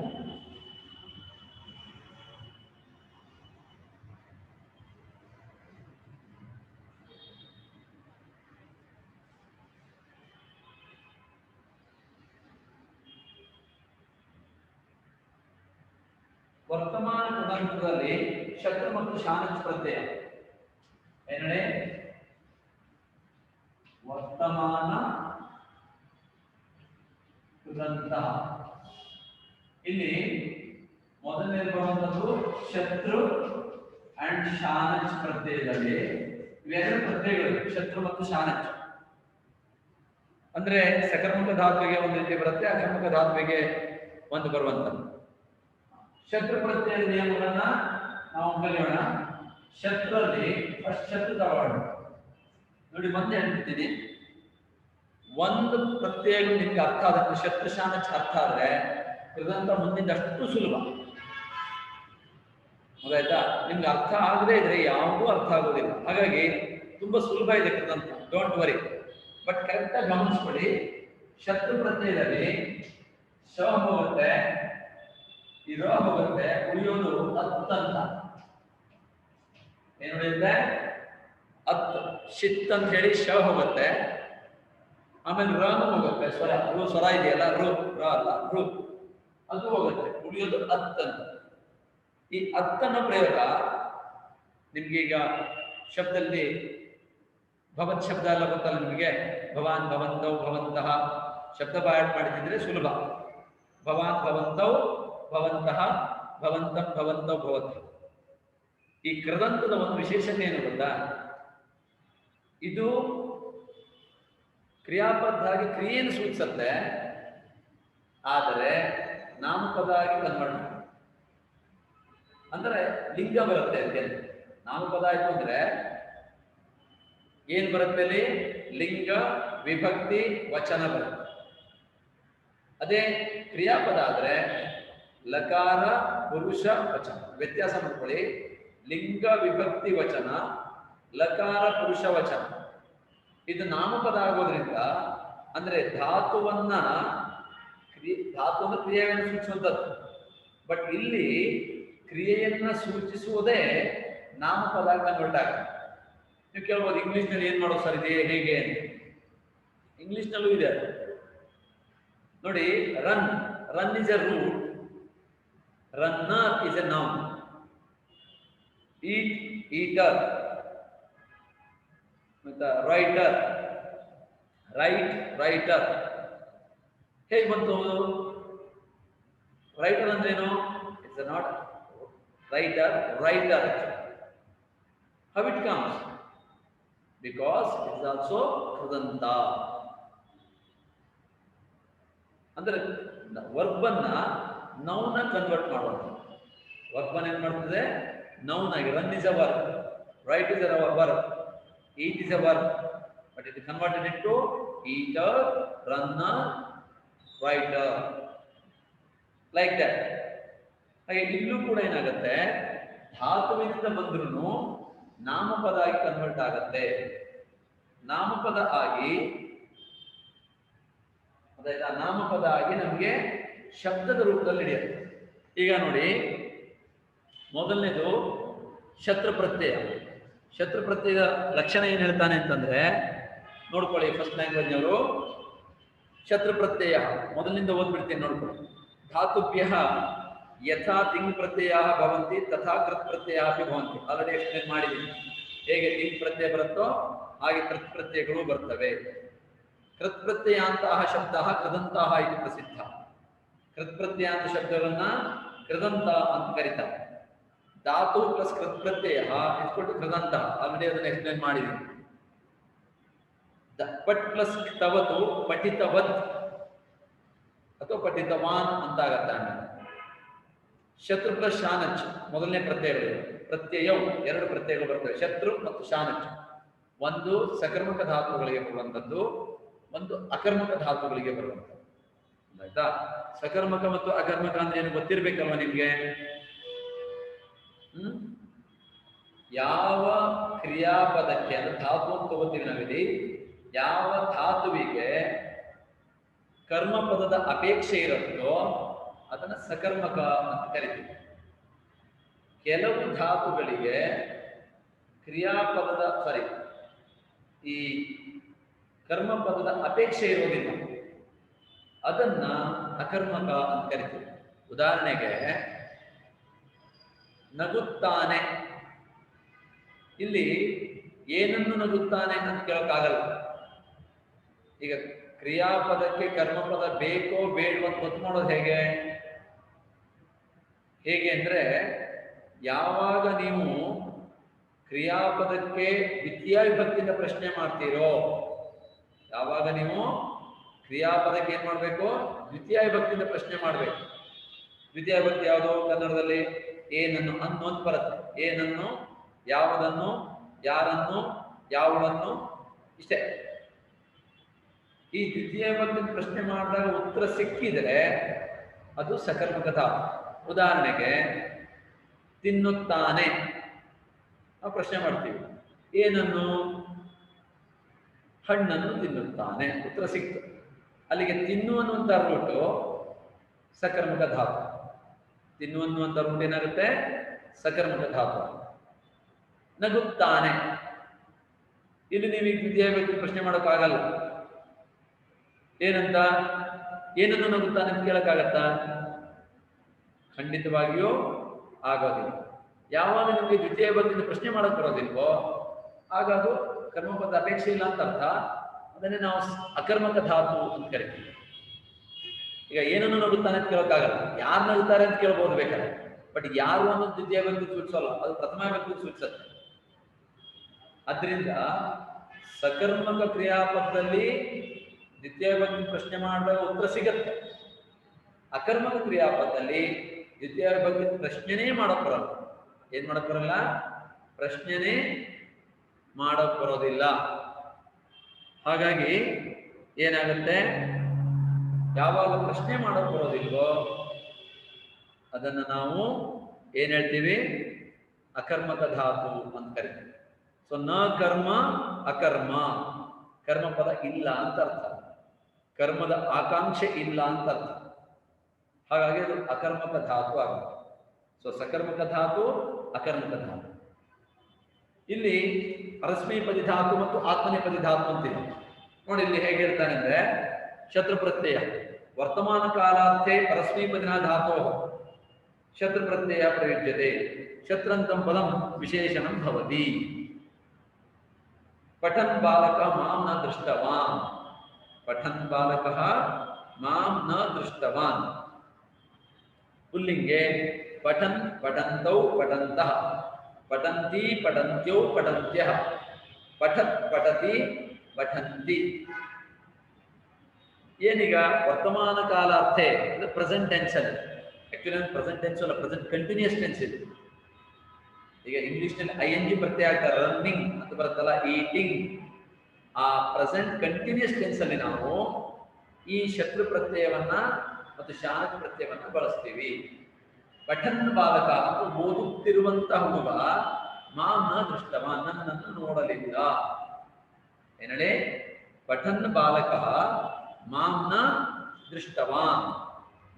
ವರ್ತಮಾನ ಕೃದಂತದಲ್ಲಿ ಶತ್ರು ಮತ್ತು ಶಾನಚ್ ಪ್ರತ್ಯಯ ಏನೇ, ವರ್ತಮಾನ ಕೃದಂತ. ಇಲ್ಲಿ ಮೊದಲನೇ ಬರುವಂತದ್ದು ಶತ್ರು ಅಂಡ್ ಶಾನಚ್ ಪ್ರತ್ಯಯದಲ್ಲಿ ಇವೆರಡು ಪ್ರತ್ಯಯಗಳು, ಶತ್ರು ಮತ್ತು ಶಾನಚ್. ಅಂದ್ರೆ ಸಕರ್ಮುಖ ಧಾತುವಿಗೆ ಒಂದು ರೀತಿ ಬರುತ್ತೆ, ಅಕರ್ಮುಖ ಧಾತುವಿಗೆ ಒಂದು ಬರುವಂತದ್ದು. ಶತ್ರು ಪ್ರತ್ಯಯದ ನಿಯಮಗಳನ್ನ ನಾವು ಕಲಿಯೋಣ. ಶತ್ರುಲ್ಲಿ ಫಸ್ಟ್ ಶತ್ರು ತಗೊಳ್ಳೋಣ. ನೋಡಿ, ಮತ್ತೆ ಹೇಳ್ತೀನಿ, ಒಂದು ಪ್ರತ್ಯಯಗಳು ನಿಮ್ಗೆ ಅರ್ಥ ಆದಷ್ಟು, ಶತ್ರು ಶಾನಚ್ ಅರ್ಥ ಆದ್ರೆ ಕೃದಂತ ಮುಂದಿನ ಅಷ್ಟು ಸುಲಭ. ಗೊತ್ತಾಯ್ತಾ? ನಿಮ್ಗೆ ಅರ್ಥ ಆಗದೆ ಇದ್ರೆ ಯಾವುದೂ ಅರ್ಥ ಆಗೋದಿಲ್ಲ. ಹಾಗಾಗಿ ತುಂಬಾ ಸುಲಭ ಇದೆ ಕೃದಂತ, ಡೋಂಟ್ ವರಿ. ಬಟ್ ಕರೆಕ್ಟಾಗಿ ಗಮನಿಸ್ಕೊಳ್ಳಿ, ಶತ್ರು ಪ್ರತ್ಯಯದಲ್ಲಿ ಶ ಹೋಗುತ್ತೆ, ಇರೋ ಹೋಗುತ್ತೆ, ಉಳಿಯೋದು ಅತ್ ಅಂತ. ಏನು ಉಳಿಯುತ್ತೆ? ಅತ್. ಶಿತ್ ಅಂತ ಹೇಳಿ ಶ ಹೋಗುತ್ತೆ, ಆಮೇಲೆ ರನು ಹೋಗುತ್ತೆ, ಸ್ವರ, ರು ಸ್ವರ ಇದೆಯಲ್ಲ, ರು ರ ಅಲ್ಲ, ರು ಅದು ಹೋಗುತ್ತೆ, ಉಳಿಯೋದು ಅತ್ ಅಂತ. ಈ ಅತ್ತನ ಪ್ರಯೋಗ ನಿಮ್ಗೆ ಈಗ ಶಬ್ದದಲ್ಲಿ ಭವತ್ ಶಬ್ದ ಎಲ್ಲ ಗೊತ್ತಲ್ಲ ನಿಮಗೆ. ಭವಾನ್ ಭವಂತೌ ಭವಂತಹ ಶಬ್ದ ಬಾಯಾಟ್ ಮಾಡಿದ್ರೆ ಸುಲಭ. ಭವಾನ್ ಭವಂತೌ ಭವಂತಹ ಭವಂತಂ ಭವಂತೌ ಭವತ್. ಈ ಕೃದಂತದ ಒಂದು ವಿಶೇಷತೆ ಏನು ಗೊತ್ತಾ? ಇದು ಕ್ರಿಯಾಪದ ಆಗಿ ಕ್ರಿಯೆಯನ್ನು ಸೂಚಿಸುತ್ತೆ, ಆದರೆ ನಾಮಪದ ಆಗಿ ಕನ್ವರ್ಟ್ ಅಂದ್ರೆ ಲಿಂಗ ಬರುತ್ತೆ ಅಂತ. ನಾಮಪದ ಆಯ್ತು ಅಂದ್ರೆ ಏನ್ ಬರುತ್ತೆ ಅಲ್ಲಿ? ಲಿಂಗ, ವಿಭಕ್ತಿ, ವಚನ ಬರುತ್ತೆ. ಅದೇ ಕ್ರಿಯಾಪದ ಆದ್ರೆ ಲಕಾರ, ಪುರುಷ, ವಚನ. ವ್ಯತ್ಯಾಸ ಮಾಡ್ಕೊಳ್ಳಿ. ಲಿಂಗ, ವಿಭಕ್ತಿ, ವಚನ, ಲಕಾರ, ಪುರುಷ, ವಚನ. ಇದು ನಾಮಪದ ಆಗೋದ್ರಿಂದ ಅಂದ್ರೆ ಧಾತುವನ್ನ ಕ್ರಿಯೆಯನ್ನು ಸೂಚಿಸುವಂಥದ್ದು. ಬಟ್ ಇಲ್ಲಿ ಕ್ರಿಯೆಯನ್ನ ಸೂಚಿಸುವುದೇ ನಾಮಪದ ಕನ್ವರ್ಟ್ ಆಗುತ್ತೆ. ನೀವು ಕೇಳ್ಬೋದು, ಇಂಗ್ಲಿಷ್ನಲ್ಲಿ ಏನ್ ಮಾಡೋದು ಸರ್ ಇದೆ ಹೇಗೆ? ಇಂಗ್ಲಿಷ್ನಲ್ಲೂ ಇದೆ ನೋಡಿ. Run, run is a root, runner is a noun. Eat, eater. ಮತ್ತೆ ರೈಟರ್, ರೈಟ್, ರೈಟರ್. ಹೇಗೆ ಬಂತು? ರೈಟರ್ ಅಂದ್ರೇನು? It's not writer, writer. How it comes? Because it is also kridanta. ಅಂದ್ರೆ ವರ್ಬ್ ಅನ್ನ ನೌನ್ ಆಗಿ ಕನ್ವರ್ಟ್ ಮಾಡೋದು. ವರ್ಬ್ ಅನ್ನ ಏನ್ ಮಾಡ್ತದೆ? ನೌನ್ ಆಗಿ. Run is a verb, write is a verb, eat is a verb, but it converted into eater, runner, writer, like that. ಹಾಗೆ ಇಲ್ಲೂ ಕೂಡ ಏನಾಗುತ್ತೆ, ಧಾತುವಿನಿಂದ ಬಂದ್ರೂ ನಾಮಪದ ಆಗಿ ಕನ್ವರ್ಟ್ ಆಗತ್ತೆ. ನಾಮಪದ ಆಗಿ ಅದಾಯ್ತಾ? ನಾಮಪದ ಆಗಿ ನಮಗೆ ಶಬ್ದದ ರೂಪದಲ್ಲಿ ಹಿಡಿಯುತ್ತೆ. ಈಗ ನೋಡಿ, ಮೊದಲನೇದು ಶತ್ರು ಪ್ರತ್ಯಯ. ಶತ್ರು ಪ್ರತ್ಯಯದ ಲಕ್ಷಣ ಏನು ಹೇಳ್ತಾನೆ ಅಂತಂದ್ರೆ ನೋಡ್ಕೊಳ್ಳಿ. ಫಸ್ಟ್ ಲ್ಯಾಂಗ್ವೇಜ್ನವರು ಶತ್ರು ಪ್ರತ್ಯಯ ಮೊದಲಿನಿಂದ ಓದ್ಬಿಡ್ತೀನಿ, ನೋಡ್ಕೊಳ್ಳಿ. ಧಾತುಭ್ಯ ಯಥಾ ತಿಂಗ್ ಪ್ರತ್ಯಯ ಭವಂತಿ ತಥಾ ಕೃತ್ ಪ್ರತ್ಯಯ ಅಪಿ ಭವಂತಿ. ಆಲ್ರೆಡಿ ಎಕ್ಸ್ಪ್ಲೇನ್ ಮಾಡಿದ್ದೀನಿ. ಹೇಗೆ ತಿಂಗ್ ಪ್ರತ್ಯಯ ಬರುತ್ತೋ ಹಾಗೆ ಕೃತ್ ಪ್ರತ್ಯಯಗಳು ಬರ್ತವೆ. ಕೃತ್ ಪ್ರತ್ಯಯಾಂತಹ ಶಬ್ದ ಕೃದಂತಹ ಇದು ಪ್ರಸಿದ್ಧ. ಕೃತ್ ಪ್ರತ್ಯಯಾಂತ ಶಬ್ದಗಳನ್ನ ಕೃದಂತ ಅಂತ ಕರೀತಾರೆ. ಧಾತು ಪ್ಲಸ್ ಕೃತ್ ಪ್ರತ್ಯಯ ಇಟ್ಕೊಟ್ಟು ಕೃದಂತ. ಆಲ್ರೆಡಿ ಅದನ್ನ ಎಕ್ಸ್ಪ್ಲೇನ್ ಮಾಡಿದ್ದೀನಿ. ಪಟ್ ಪ್ಲಸ್ ತವತು ಪಠಿತವತ್ ಅಥವಾ ಪಠಿತವಾನ್ ಅಂತ ಆಗತ್ತೆ. ಶತ್ರು ಪ್ಲಸ್ ಶಾನಚ್ ಮೊದಲನೇ ಪ್ರತ್ಯಯಗಳು. ಪ್ರತ್ಯಯವು ಎರಡು ಪ್ರತ್ಯಯಗಳು ಬರ್ತವೆ, ಶತ್ರು ಮತ್ತು ಶಾನಚ್. ಒಂದು ಸಕರ್ಮಕ ಧಾತುಗಳಿಗೆ ಬರುವಂಥದ್ದು, ಒಂದು ಅಕರ್ಮಕ ಧಾತುಗಳಿಗೆ ಬರುವಂಥದ್ದು. ಆಯ್ತಾ? ಸಕರ್ಮಕ ಮತ್ತು ಅಕರ್ಮಕ ಅಂದ್ರೆ ಏನು ಗೊತ್ತಿರ್ಬೇಕಲ್ವ ನಿಮ್ಗೆ? ಯಾವ ಕ್ರಿಯಾಪದಕ್ಕೆ ಅಂದ್ರೆ ಧಾತು ಅಂತ ತಗೋತೀವಿ ನಾವಿಲ್ಲಿ, ಯಾವ ಧಾತುವಿಗೆ ಕರ್ಮಪದದ ಅಪೇಕ್ಷೆ ಇರುತ್ತೋ ಅದನ್ನ ಸಕರ್ಮಕ ಅಂತ ಕರಿತೀವಿ. ಕೆಲವು ಧಾತುಗಳಿಗೆ ಕ್ರಿಯಾಪದದ ಈ ಕರ್ಮಪದದ ಅಪೇಕ್ಷೆ ಇರೋದಿಲ್ಲ, ಅದನ್ನ ಅಕರ್ಮಕ ಅಂತ ಕರಿತೀವಿ. ಉದಾಹರಣೆಗೆ ನಗುತ್ತಾನೆ. ಇಲ್ಲಿ ಏನನ್ನು ನಗುತ್ತಾನೆ ಅಂತ ಕೇಳೋಕ್ಕಾಗಲ್ಲ. ಈಗ ಕ್ರಿಯಾಪದಕ್ಕೆ ಕರ್ಮಪದ ಬೇಕೋ ಬೇಡವೋ ಅಂತ ಗೊತ್ತು ಮಾಡೋದು ಹೇಗೆ? ಹೇಗೆ ಅಂದ್ರೆ, ಯಾವಾಗ ನೀವು ಕ್ರಿಯಾಪದಕ್ಕೆ ದ್ವಿತೀಯ ವಿಭಕ್ತಿಯಿಂದ ಪ್ರಶ್ನೆ ಮಾಡ್ತೀರೋ, ಯಾವಾಗ ನೀವು ಕ್ರಿಯಾಪದಕ್ಕೆ ಏನ್ ಮಾಡ್ಬೇಕು? ದ್ವಿತೀಯ ವಿಭಕ್ತಿಯಿಂದ ಪ್ರಶ್ನೆ ಮಾಡ್ಬೇಕು. ದ್ವಿತೀಯ ವಿಭಕ್ತಿ ಯಾವುದು ಕನ್ನಡದಲ್ಲಿ? ಏನನ್ನು, ಅನ್ನು ಅಂತ ಬರುತ್ತೆ. ಏನನ್ನು, ಯಾವುದನ್ನು, ಯಾರನ್ನು, ಯಾವುದನ್ನು, ಇಷ್ಟೇ. ಈ ದ್ವಿತೀಯ ವಿಭಕ್ತಿ ಪ್ರಶ್ನೆ ಮಾಡಿದಾಗ ಉತ್ತರ ಸಿಕ್ಕಿದ್ರೆ ಅದು ಸಕರ್ಮಕ ಧಾತು. ಉದಾಹರಣೆಗೆ ತಿನ್ನುತ್ತಾನೆ ನಾವು ಪ್ರಶ್ನೆ ಮಾಡ್ತೀವಿ. ಏನನ್ನು? ಹಣ್ಣನ್ನು ತಿನ್ನುತ್ತಾನೆ. ಉತ್ತರ ಸಿಕ್ತು. ಅಲ್ಲಿಗೆ ತಿನ್ನು ಅನ್ನುವಂಥ ರೂಟು ಸಕರ್ಮಕ ಧಾತು. ತಿನ್ನು ಅನ್ನುವಂಥ ರೂಟ್ ಏನಾಗುತ್ತೆ? ಸಕರ್ಮಕ ಧಾತು. ನಗುತ್ತಾನೆ, ಇಲ್ಲಿ ನೀವು ಈ ದ್ವಿತೀಯ ವಿಭಕ್ತಿ ಪ್ರಶ್ನೆ ಮಾಡೋಕ್ಕಾಗಲ್ಲ. ಏನಂತ? ಏನನ್ನು ನಗುತ್ತಾನೆ ಅಂತ ಕೇಳಕ್ಕಾಗತ್ತಾ? ಖಂಡಿತವಾಗಿಯೂ ಆಗೋದಿಲ್ಲ. ಯಾವಾಗ ನಿಮಗೆ ದ್ವಿತೀಯ ವಿಭಕ್ತಿಯಿಂದ ಪ್ರಶ್ನೆ ಮಾಡಕ್ ಬರೋದಿಲ್ವೋ ಆಗ ಅದು ಕರ್ಮಪದ ಅಪೇಕ್ಷೆ ಇಲ್ಲ ಅಂತ ಅರ್ಥ. ಅದನ್ನೇ ನಾವು ಅಕರ್ಮಕ ಧಾತು ಅಂತ ಕರಿತೀವಿ. ಈಗ ಏನನ್ನು ನಗುತ್ತಾನೆ ಅಂತ ಕೇಳೋಕ್ಕಾಗಲ್ಲ, ಯಾರು ನಗುತ್ತಾರೆ ಅಂತ ಕೇಳ್ಬೋದು ಬೇಕಾದ್ರೆ. ಬಟ್ ಯಾರು ಅನ್ನೋದು ದ್ವಿತೀಯ ವಿಭಕ್ತಿ ಸೂಚಿಸೋಲ್ಲ, ಅದು ಪ್ರಥಮ ವಿಭಕ್ತಿ ಸೂಚಿಸುತ್ತೆ. ಅದರಿಂದ ಸಕರ್ಮಕ ಕ್ರಿಯಾಪದದಲ್ಲಿ ದ್ವಿತೀಯ ವಿಭಕ್ತಿ ಪ್ರಶ್ನೆ ಮಾಡಿದಾಗ ಉತ್ತರ ಸಿಗತ್ತೆ. ಅಕರ್ಮಕ ಕ್ರಿಯಾಪದದಲ್ಲಿ ದ್ವಿತೀಯ ವಿಭಕ್ತಿ ಪ್ರಶ್ನೆನೇ ಮಾಡೋಕ್ ಬರಲ್ಲ. ಏನ್ ಮಾಡಕ್ ಬರಲ್ಲ? ಪ್ರಶ್ನೆನೇ ಮಾಡೋಕ್ ಬರೋದಿಲ್ಲ. ಹಾಗಾಗಿ ಏನಾಗುತ್ತೆ, ಯಾವಾಗ ಪ್ರಶ್ನೆ ಮಾಡೋಕ್ ಬರೋದಿಲ್ವೋ ಅದನ್ನ ನಾವು ಏನ್ ಹೇಳ್ತೀವಿ? ಅಕರ್ಮಕ ಧಾತು ಅಂತ ಕರಿತೀವಿ. ಸೊ ನ ಕರ್ಮ ಅಕರ್ಮ, ಕರ್ಮಪದ ಇಲ್ಲ ಅಂತ ಅರ್ಥ, ಕರ್ಮದ ಆಕಾಂಕ್ಷೆ ಇಲ್ಲ ಅಂತ ಅರ್ಥ. ಹಾಗಾಗಿ ಅದು ಅಕರ್ಮಕ ಧಾತು ಆಗುತ್ತೆ. ಸೊ ಸಕರ್ಮಕ ಧಾತು, ಅಕರ್ಮಕ ಧಾತು. ಇಲ್ಲಿ ಪರಸ್ಮೈಪದಿ ಧಾತು ಮತ್ತು ಆತ್ಮನೇಪದಿ ಧಾತು ಅಂತಿದೆ ನೋಡಿ. ಇಲ್ಲಿ ಹೇಗೆ ಹೇಳ್ತಾನೆ ಅಂದ್ರೆ, ಶತ್ರು ಪ್ರತ್ಯಯ ವರ್ತಮಾನ ಕಾಲಾರ್ಥೆ ಪರಸ್ಮೈಪದಿನ ಧಾತೋ ಶತ್ರು ಪ್ರತ್ಯಯ ಪ್ರಯುಜ್ಯತೆ. ಶತ್ರಂತಂ ಪದಂ ವಿಶೇಷಣಂ ಭವತಿ. ಪಠನ್ ಬಾಲಕ ಮಾಂ ನ ದೃಷ್ಟವಾನ್. ಪಠನ್ ಬಾಲಕ ಮಾಂ ನ ದೃಷ್ಟವಾನ್. ಪುಲ್ಲಿಂಗೆ पठन् पठन्तौ पठन्तः पठन्ति पठन्त्यो पठन्त्यः पठत् पठति पठन्ति ಏನೀಗ ವರ್ತಮಾನ ಕಾಲಾರ್ಥೆ ಇದು ಪ್ರೆಸೆಂಟ್ ಟೆನ್ಸ್ ಅಲ್ಲಿ ಆಕ್ಚುಲಿ ಪ್ರೆಸೆಂಟ್ ಟೆನ್ಸ್ ಅಲ್ಲ ಪ್ರೆಸೆಂಟ್ ಕಂಟಿನ್ಯೂಸ್ ಟೆನ್ಸ್ ಇದು ಈಗ ಇಂಗ್ಲಿಷ್ ನಲ್ಲಿ ING ಪ್ರತ್ಯಯ ಆಗ್ತಾರೆ ರನ್ನಿಂಗ್ ಅಂತ ಬರುತ್ತಲ್ಲ ಈಟಿಂಗ್ ಆ ಪ್ರೆಸೆಂಟ್ ಕಂಟಿನ್ಯೂಸ್ ಟೆನ್ಸ್ ಅಲ್ಲಿ ನಾವು ಈ ಶತ್ರು ಪ್ರತ್ಯಯವನ್ನ ಮತ್ತು ಶಾನಕ ಪ್ರತ್ಯಯವನ್ನ ಬಳಸ್ತೀವಿ ಪಠನ್ ಬಾಲಕ ಅಥವಾ ಓದುತ್ತಿರುವಂತಹ ಹುಡುಗ ಮಾಂನ ದೃಷ್ಟವ ನನ್ನನ್ನು ನೋಡಲಿಲ್ಲ ಏನಳೆ ಪಠನ್ ಬಾಲಕ ಮಾಂನ ದೃಷ್ಟವಾನ್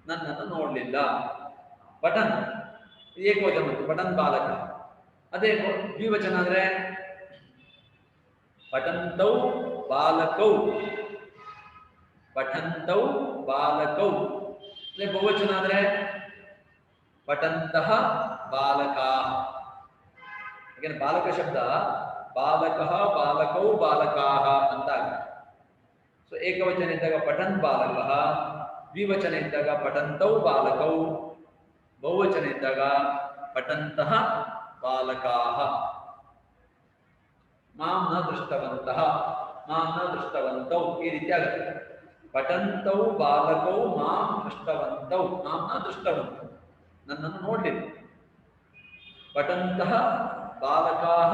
ನನ್ನನ್ನು ನೋಡಲಿಲ್ಲ ಪಠನ್ ಏಕವಚನ ಬಂತು ಪಠನ್ ಬಾಲಕ ಅದೇ ದ್ವಿವಚನ ಅಂದ್ರೆ ಪಠಂತೌ ಬಾಲಕೌ ಪಠಂತೌ ಬಾಲಕೌ ಅದೇ ಬಹುವಚನ ಅಂದ್ರೆ ಪಠಂತಃ ಬಾಲಕಾಃ ಯಾಕಂದ್ರೆ ಬಾಲಕ ಶಬ್ದ ಬಾಲಕಃ ಬಾಲಕೌ ಬಾಲಕಾಃ ಅಂತ ಆಗುತ್ತೆ ಸೊ ಏಕವಚನ ಇದ್ದಾಗ ಪಠನ್ ಬಾಲಕಃ ದ್ವಿವಚನ ಇದ್ದಾಗ ಪಠಂತೌ ಬಾಲಕೌ ಬಹುವಚನ ಇದ್ದಾಗ ಪಠಂತಃ ಬಾಲಕಾಃ ಮಾಂ ನ ದೃಷ್ಟವಂತಃ ಮಾಂ ನ ದೃಷ್ಟವಂತೌ ಈ ರೀತಿ ಆಗುತ್ತೆ ಪಠಂತೌ ಬಾಲಕೌ ಮಾಂ ದೃಷ್ಟವಂತೌ ಮಾಂ ನ ದೃಷ್ಟವಂತೌ ನನ್ನನ್ನು ನೋಡಲಿಲ್ಲ ಪಠಂತಃ ಬಾಲಕಾಃ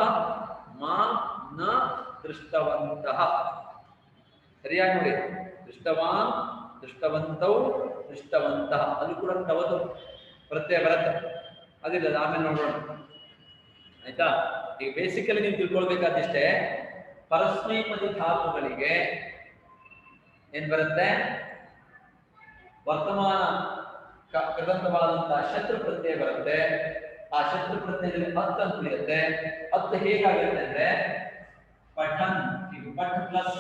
ಮಾಂ ನ ದೃಷ್ಟವಂತಃ ಸರಿಯಾಗಿ ನೋಡಿ ದೃಷ್ಟವಾನ್ ದೃಷ್ಟವಂತೌ ದೃಷ್ಟವಂತಃ ಅದು ಕೂಡ ತವದು ಪ್ರತ್ಯಯ ಬರುತ್ತೆ ಅದಿಲ್ಲ ಆಮೇಲೆ ನೋಡೋಣ ಆಯ್ತಾ ಈಗ ಬೇಸಿಕಲಿ ನೀವು ತಿಳ್ಕೊಳ್ಬೇಕಾದಿಷ್ಟೇ ಪರಸ್ಮೈಪದಿ ಧಾತುಗಳಿಗೆ ಏನ್ ಬರುತ್ತೆ ವರ್ತಮಾನ ಕೃತಂತವಾದಂತಹ ಶತ್ರು ಪ್ರತ್ಯಯ ಬರುತ್ತೆ ಆ ಶತ್ರು ಪ್ರತ್ಯಯದಲ್ಲಿ ಅತ್ ಅಂತ ಉಳಿಯುತ್ತೆ ಅತ್ ಹೇಗಾಗುತ್ತೆ ಅಂದ್ರೆ ಪಠನ್ ಈಗ ಪಠ್ ಪ್ಲಸ್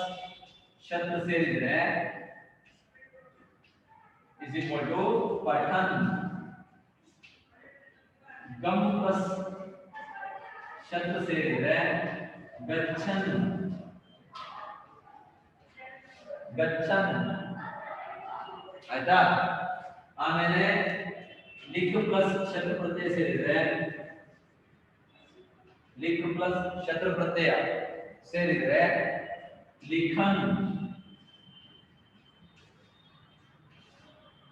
ಶತ್ರು ಸೇರಿದ್ರೆ ಇಸ್ ಈಕ್ವಲ್ ಟು ಪಠನ್ ಗಮ್ ಪ್ಲಸ್ ಶತ್ರು ಸೇರಿದ್ರೆ ಗಚ್ಚನ್ ಗಚ್ಚನ್ ಆಯ್ತಾ ಆಮೇಲೆ ಲಿಖ್ ಪ್ಲಸ್ ಶತ್ರು ಪ್ರತ್ಯಯ ಸೇರಿದ್ರೆ ಲಿಖ್ ಪ್ಲಸ್ ಶತ್ರು ಪ್ರತ್ಯಯ ಸೇರಿದ್ರೆ ಲಿಖನ್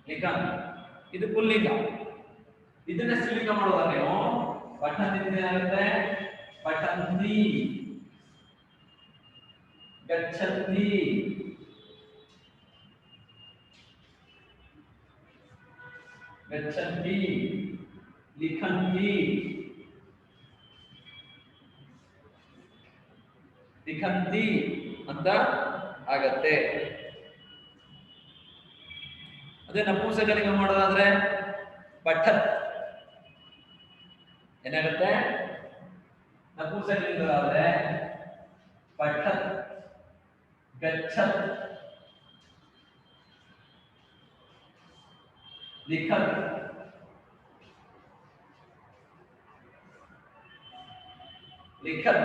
ಲಿಖನ್ ಇದು ಪುಲ್ಲಿಂಗ ಇದನ್ನ ಸ್ತ್ರೀಲಿಂಗ ಮಾಡೋದ ನೀವು ಪಠನ್ ಏನಾಗುತ್ತೆ ಪಠಂತಿ ಗಚ್ಚಂತಿ ಗಚ್ಚಂತಿ ಲಿಖಂತಿ ಲಿಖಂತಿ ಅಂತ ಆಗತ್ತೆ ಅದೇ ನಪುಂಸಕಲಿಂಗ ಮಾಡೋದಾದ್ರೆ ಪಠತ್ ಏನಾಗುತ್ತೆ ನಪುಂಸಕಲಿಂಗದಾದ್ರೆ ಪಠತ್ ಗಚ್ಚತ್ ಲಿಖತ್ ಲಿಖತ್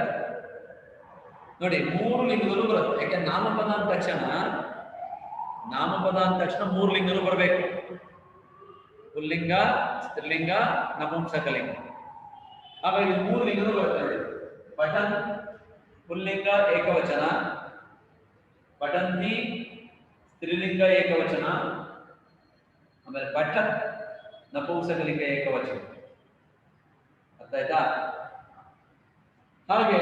ನೋಡಿ ಮೂರು ಲಿಂಗಗಳು ಬರುತ್ತೆ ಯಾಕೆ ನಾಮಪದ ಅಂದ ತಕ್ಷಣ ಮೂರು ಲಿಂಗಗಳು ಬರಬೇಕು ಪುಲ್ಲಿಂಗ ಸ್ತ್ರೀಲಿಂಗ ನಪುಂಸಕಲಿಂಗ ಹಾಗಾಗಿ ಮೂರು ಲಿಂಗಗಳು ಬರ್ತವೆ ಪಠನ್ ಪುಲ್ಲಿಂಗ ಏಕವಚನ ಪಠಂತಿ ಸ್ತ್ರೀಲಿಂಗ ಏಕವಚನ ಆಮೇಲೆ ಪಠತ್ ನಪುಂಸಕಲಿಂಗ ಏಕವಚನ ಅರ್ಥ ಆಯ್ತಾ ಹಾಗೆ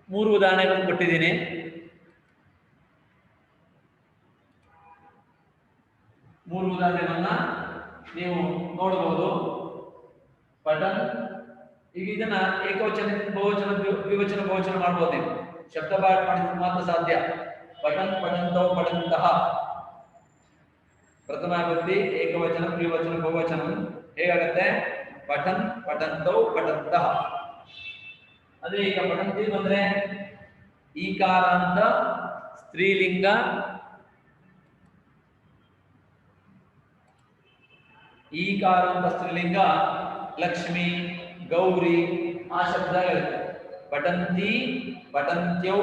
ಮೂರು ಉದಾಹರಣೆಗಳನ್ನು ಕೊಟ್ಟಿದ್ದೀನಿ ಮೂರು ಉದಾಹರಣೆಗಳನ್ನ ನೀವು ನೋಡಬಹುದು ಪಠನ್ ಈಗ ಇದನ್ನ ಏಕವಚನ ಬಹುವಚನ ದ್ವಿವಚನ ಬಹುವಚನ ಮಾಡಬಹುದು ನೀವು ಶಬ್ದ ಪಾಠ ಮಾಡಿದ್ರೆ ಮಾತ್ರ ಸಾಧ್ಯ ಪಠನ್ ಪಠಂತೌ ಪಠಂತಃ ಪ್ರಥಮ ವಿಭಕ್ತಿ ಏಕವಚನ ದ್ವಿವಚನ ಬಹುವಚನ ಹೇಗಾಗುತ್ತೆ ಪಠನ್ ಪಠಂತೌ ಪಠಂತಃ ಅದೇ ಈಗ ಪಠಂತಿ ಬಂದ್ರೆ ಈಕಾರ ಅಂತ ಸ್ತ್ರೀಲಿಂಗ ಈಕಾರ ಅಂತ ಸ್ತ್ರೀಲಿಂಗ ಲಕ್ಷ್ಮಿ ಗೌರಿ ಆ ಶಬ್ದಗಳಿವೆ ಪಠಂತಿ ಪಠಂತ್ಯೌ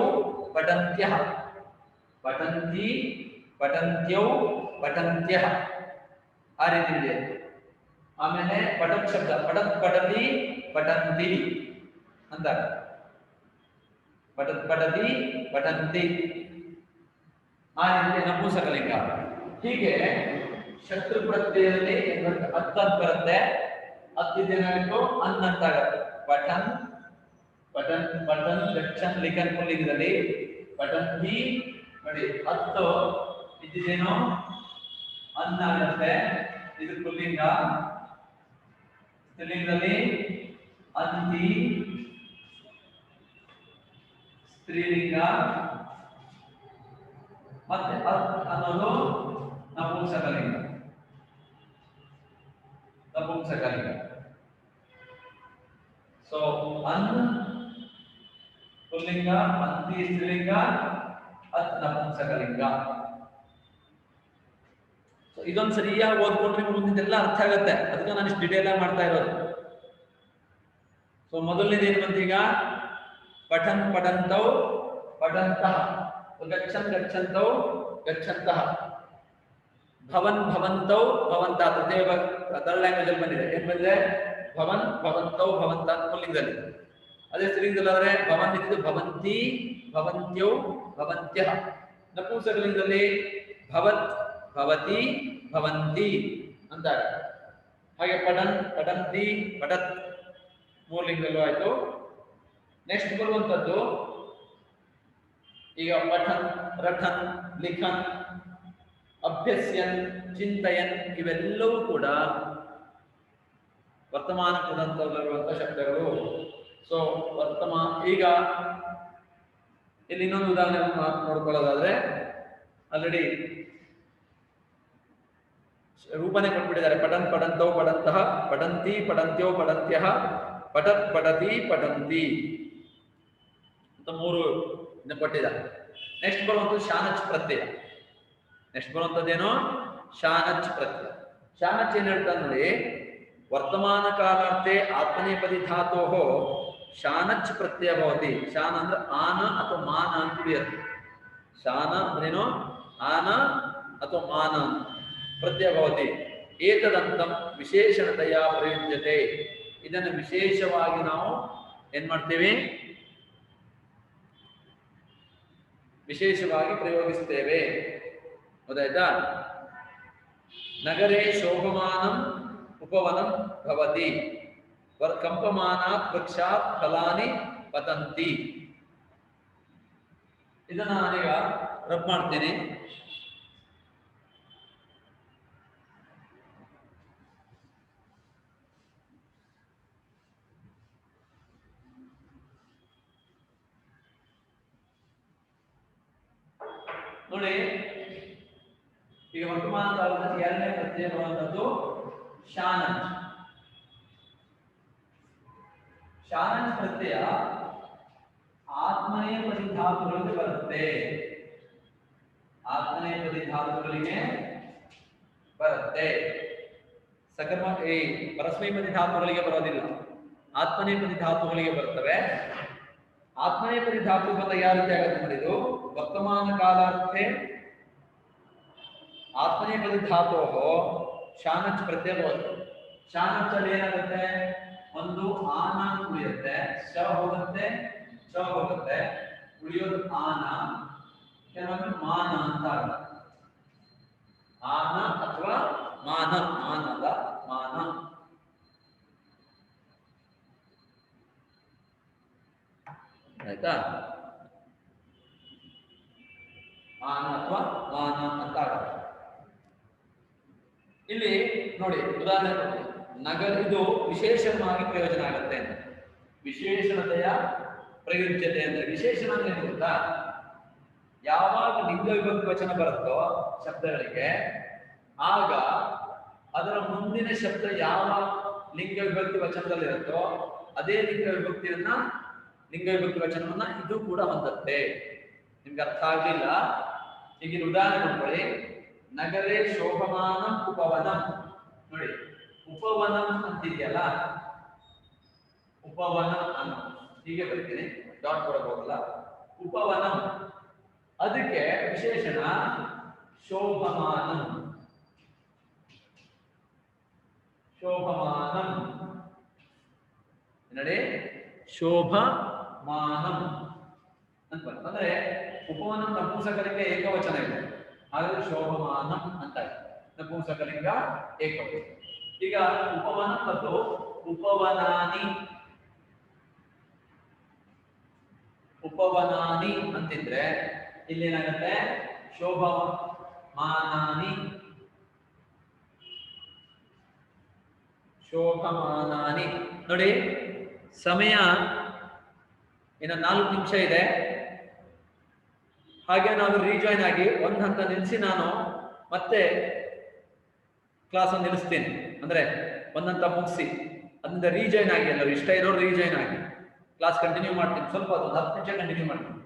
ಪಠಂತ್ಯಃ ಪಠಂತಿ ಪಠಂತ್ಯೌ ಪಠಂತ್ಯಃ ಆ ರೀತಿ ಇದೆ ಆಮೇಲೆ ಪಠತ್ ಶಬ್ದ ಪಠತ್ ಪಠತಿ ಪಠಂತಿ ಅಂತ ಪಠತ್ ಪಠತಿ ಪಠಂತಿ ಆ ರೀತಿ ನಪುಂಸಕಲಿಂಗ. ಹೀಗೆ ಶತ್ರು ಪ್ರತ್ಯಯದಲ್ಲಿ ಅತ್ತಂತ ಬರುತ್ತೆ. ಅತ್ತಿದೇನಾಗಿತ್ತು ಅನ್ನಂತಾಗತ್ತೆ. ಪಠನ್ ಪಠನ್ ಪಠನ್ ಗಚ್ಚನ್ ಲಿಖನ್ ಪುಲ್ಲಿಂಗದಲ್ಲಿ ಪಠಂತಿ ನೋಡಿ ಹತ್ತು ಇದ್ದೇನು ಅನ್ನ ಆಗುತ್ತೆ. ಇದು ಪುಲ್ಲಿಂಗ. ಸ್ತ್ರೀಲಿಂಗದಲ್ಲಿ ಅಂತಿ ಸ್ತ್ರೀಲಿಂಗ ಮತ್ತೆ ಅನ್ನೋದು ನಪುಂಸಕಲಿಂಗ. ನಪುಂಸಕಲಿಂಗ. ಸೊ ಅನ್ ಪುಲ್ಲಿಂಗ, ಅಂತಿ ಸ್ತ್ರೀಲಿಂಗ, ಅತ್ ನಪುಂಸಕಲಿಂಗ. ಸೊ ಇದೊಂದು ಸರಿಯಾಗಿ ಓದ್ಕೊಂಡ್ರೆ ಮುಂದಿದ್ದೆಲ್ಲ ಅರ್ಥ ಆಗತ್ತೆ. ಅದಕ್ಕೆ ನಾನು ಇಷ್ಟು ಡಿಟೇಲ್ ಆಗಿ ಮಾಡ್ತಾ ಇರೋದು. ಸೊ ಮೊದಲನೇದು ಏನು ಬಂತೀಗ? ಪಠನ್ ಪಠಂತೌ ಪಠಂತಃ, ಗಚ್ಚನ್ ಗಚ್ಚಂತೌ ಗಚ್ಚಂತಃ, ಭವನ್ ಭವಂತೌ ಭವಂತಃ. ಥರ್ಡ್ ಲ್ಯಾಂಗ್ವೇಜ್ ಅಲ್ಲಿ ಬಂದಿದೆ. ಏನ್ ಬಂದಿದೆ? ಭವನ್ ಭವಂತೌ ಭವಂತಃ ಪುಲ್ಲಿಂಗದಲ್ಲಿ. ಅದೇ ಸ್ತ್ರೀಲಿಂಗದಲ್ಲಾದ್ರೆ ಭವನ್ ಇದ್ದು ಭವಂತಿ ಭವಂತ್ಯೌ ಭವಂತ್ಯಃ. ನಪುಂಸಕಲಿಂಗದಲ್ಲಿ ಭವತ್ ಭವತಿ ಭವಂತಿ ಅಂತ. ಹಾಗೆ ಪಠನ್ ಪಠಂತಿ ಪಠತ್ ಮೂರ್ಲಿಂಗಲ್ಲೂ ಆಯ್ತು. ನೆಕ್ಸ್ಟ್ ಬರುವಂತದ್ದು ಈಗ ಪಠನ್ ರಠನ್ ಲಿಖನ್ ಅಭ್ಯಸ್ಯನ್ ಚಿಂತಯನ್ ಇವೆಲ್ಲವೂ ಕೂಡ ವರ್ತಮಾನ ಪದಂತಲ್ಲಿರುವಂತಹ ಶಬ್ದಗಳು. ಸೊ ಈಗ ಇಲ್ಲಿ ಇನ್ನೊಂದು ಉದಾಹರಣೆ ನೋಡ್ಕೊಳ್ಳೋದಾದ್ರೆ ಆಲ್ರೆಡಿ ರೂಪನೆ ಕೊಟ್ಬಿಟ್ಟಿದ್ದಾರೆ. ಪಠನ್ ಪಠಂತೌ ಪಠಂತಃ, ಪಠಂತಿ ಪಠಂತ್ಯೌ ಪಠಂತ್ಯಃ, ಪಠತ್ ಪಠತಿ ಪಠಂತಿ ಅಂತ ಮೂರು ಕೊಟ್ಟಿದ್ದಾರೆ. ನೆಕ್ಸ್ಟ್ ಬರುವಂಥದ್ದು ಶಾನಚ್ ಪ್ರತ್ಯಯ. ನೆಕ್ಸ್ಟ್ ಬರುವಂಥದ್ದೇನು? ಶಾನಚ್ ಪ್ರತ್ಯಯ. ಶಾನಚ್ ಏನ್ ಹೇಳ್ತಾ ನೋಡಿ, ವರ್ತಮಾನ ಕಾಲಾರ್ಥೆ ಆತ್ಮನೇಪದಿ ಧಾತೋ ಶಾನಚ್ ಪ್ರತ್ಯಯ ಭವತಿ. ಶಾನ ಅಂದ್ರೆ ಆನ ಅಥವಾ ಮಾನ ಅಂತ ತಿಳಿಯುತ್ತೆ. ಶಾನ ಅಂದ್ರೇನು? ಆನ ಅಥವಾ ಮಾನ ಪ್ರತ್ಯಯ ಭವತಿ. ಏತದಂತಂ ವಿಶೇಷಣತೆಯ ಪ್ರಯುಜ್ಯತೆ. ಇದನ್ನು ವಿಶೇಷವಾಗಿ ನಾವು ಏನ್ ಮಾಡ್ತೀವಿ? ವಿಶೇಷವಾಗಿ ಪ್ರಯೋಗಿಸ್ತೇವೆ. ಗೊತ್ತಾಯ್ತಾ? ನಗರೇ ಶೋಭಮಾನಂ ಉಪವನಂ ಭವತಿ, ಕಂಪಮಾನಾತ್ ವೃಕ್ಷಾತ್ ಫಲಾನಿ ಪತಂತಿ. ಇದನ್ನ ನಾನೀಗ ರಬ್ ಮಾಡ್ತೀನಿ. ನೋಡಿ, ಈಗ ವರ್ತಮಾನ ಕಾಲದಲ್ಲಿ ಎರಡನೇ ಪ್ರತ್ಯಯ ಬರುವಂತದ್ದು ಶಾನಚ್. ಶಾನಚ್ ಪ್ರತ್ಯಯ ಆತ್ಮನೇಪದಿ ಧಾತುಗಳಿಗೆ ಬರುತ್ತೆ. ಆತ್ಮನೇಪದಿ ಧಾತುಗಳಿಗೆ ಬರುತ್ತೆ. ಸಕರ್ಮ ಪರಸ್ಮೈಪದಿ ಧಾತುಗಳಿಗೆ ಬರೋದಿಲ್ಲ. ಆತ್ಮನೇಪದಿ ಧಾತುಗಳಿಗೆ ಬರುತ್ತವೆ. ಆತ್ಮನೇಪದಿ ಧಾತು ಬಂದ ಯಾವ ರೀತಿ ಆಗುತ್ತೆ ನೋಡಿ, ಇದು ವರ್ತಮಾನ ಕಾಲಾರ್ಥೆ ಆತ್ಮನೇಪದಿ ಧಾತು ಶಾನಚ್ ಪ್ರತ್ಯಯ ಬರುತ್ತೆ. ಶಾನಚ್ ಅಲ್ಲಿ ಏನಾಗುತ್ತೆ? ಒಂದು ಆನ ಉಳಿಯುತ್ತೆ, ಶ ಹೋಗುತ್ತೆ, ಚ ಹೋಗುತ್ತೆ, ಉಳಿಯೋದು ಆನ, ಕೆಲವೊಮ್ಮೆ ಮಾನ ಅಂತ ಆಗುತ್ತೆ. ಆನ ಅಥವಾ ಮಾನ, ಮಾನದ ಮಾನ. ಆಯ್ತಾ? ಆನ ಅಥವಾ ಮಾನ ಅಂತ ಆಗುತ್ತೆ. ಇಲ್ಲಿ ನೋಡಿ ಉದಾಹರಣೆ ಕೊಡ್ತೀನಿ. ನಗರ ಇದು ವಿಶೇಷಣವಾಗಿ ಪ್ರಯೋಜನ ಆಗುತ್ತೆ ಅಂತ. ವಿಶೇಷಣತೆಯ ಪ್ರಯುಜ್ಯತೆ ಅಂದ್ರೆ ವಿಶೇಷಣ ಅಂದ್ರೆ ಏನು ಗೊತ್ತಾ? ಯಾವಾಗ ಲಿಂಗ ವಿಭಕ್ತಿ ವಚನ ಬರುತ್ತೋ ಶಬ್ದಗಳಿಗೆ, ಆಗ ಅದರ ಮುಂದಿನ ಶಬ್ದ ಯಾವ ಲಿಂಗ ವಿಭಕ್ತಿ ವಚನದಲ್ಲಿರುತ್ತೋ ಅದೇ ಲಿಂಗ ವಿಭಕ್ತಿ ವಚನವನ್ನ ಇದು ಕೂಡ ಹೊಂದುತ್ತೆ. ನಿಮ್ಗೆ ಅರ್ಥ ಆಗ್ಲಿಲ್ಲ? ಈಗ ಉದಾಹರಣೆ ನೋಡ್ಕೊಳ್ಳಿ. ನಗರೇ ಶೋಭಮಾನಂ ಉಪವನಂ. ನೋಡಿ, ಉಪವನಂ ಅಂತಿದೆಯಲ್ಲ, ಉಪವನಂ ಅನ್ನು ಹೀಗೆ ಬರ್ತೀನಿ, ಡಾಟ್ ಕೊಡಬಹುದಲ್ಲ. ಉಪವನಂ ಅದಕ್ಕೆ ವಿಶೇಷಣ ಶೋಭಮಾನಂ. ಶೋಭಮಾನಂ ನೋಡಿ, ಶೋಭಮಾನಂ ಅಂತ ಬರ್ತದೆ. ಅಂದ್ರೆ ಉಪವನ ನಪುಂಸಕಲಿಂಗ ಏಕವಚನ ಇದೆ, ಹಾಗಾದ್ರೆ ಶೋಭಮಾನಂ ಅಂತ ಇದೆ. ನಪುಂಸಕಲಿಂಗ ಏಕವಚನ. ಈಗ ಉಪವನ ಮತ್ತು ಉಪವನಾನಿ, ಉಪವನಾನಿ ಅಂತಿದ್ರೆ ಇಲ್ಲಿ ಏನಾಗುತ್ತೆ, ಶೋಭಮಾನಾನಿ, ಶೋಭಮಾನಾನಿ. ನೋಡಿ ಸಮಯ ಇನ್ನು 4 ನಿಮಿಷ ಇದೆ. ಹಾಗೆ ನಾವು ರೀಜಾಯ್ನ್ ಆಗಿ ಒಂದು ಹಂತ ನಿಲ್ಲಿಸಿ ನಾನು ಮತ್ತೆ ಕ್ಲಾಸ್ ನಿಲ್ಲಿಸ್ತೀನಿ. ಅಂದ್ರೆ ಒಂದಂತ ಮುಗಿಸಿ ಅದರಿಂದ ರೀಜಾಯ್ನ್ ಆಗಿ, ಎಲ್ಲರೂ ಇಷ್ಟ ಇರೋರು ರೀಜಾಯ್ನ್ ಆಗಿ ಕ್ಲಾಸ್ ಕಂಟಿನ್ಯೂ ಮಾಡ್ತೀನಿ. ಸ್ವಲ್ಪ ಒಂದು 10 ನಿಮಿಷ ಕಂಟಿನ್ಯೂ ಮಾಡ್ತೀನಿ.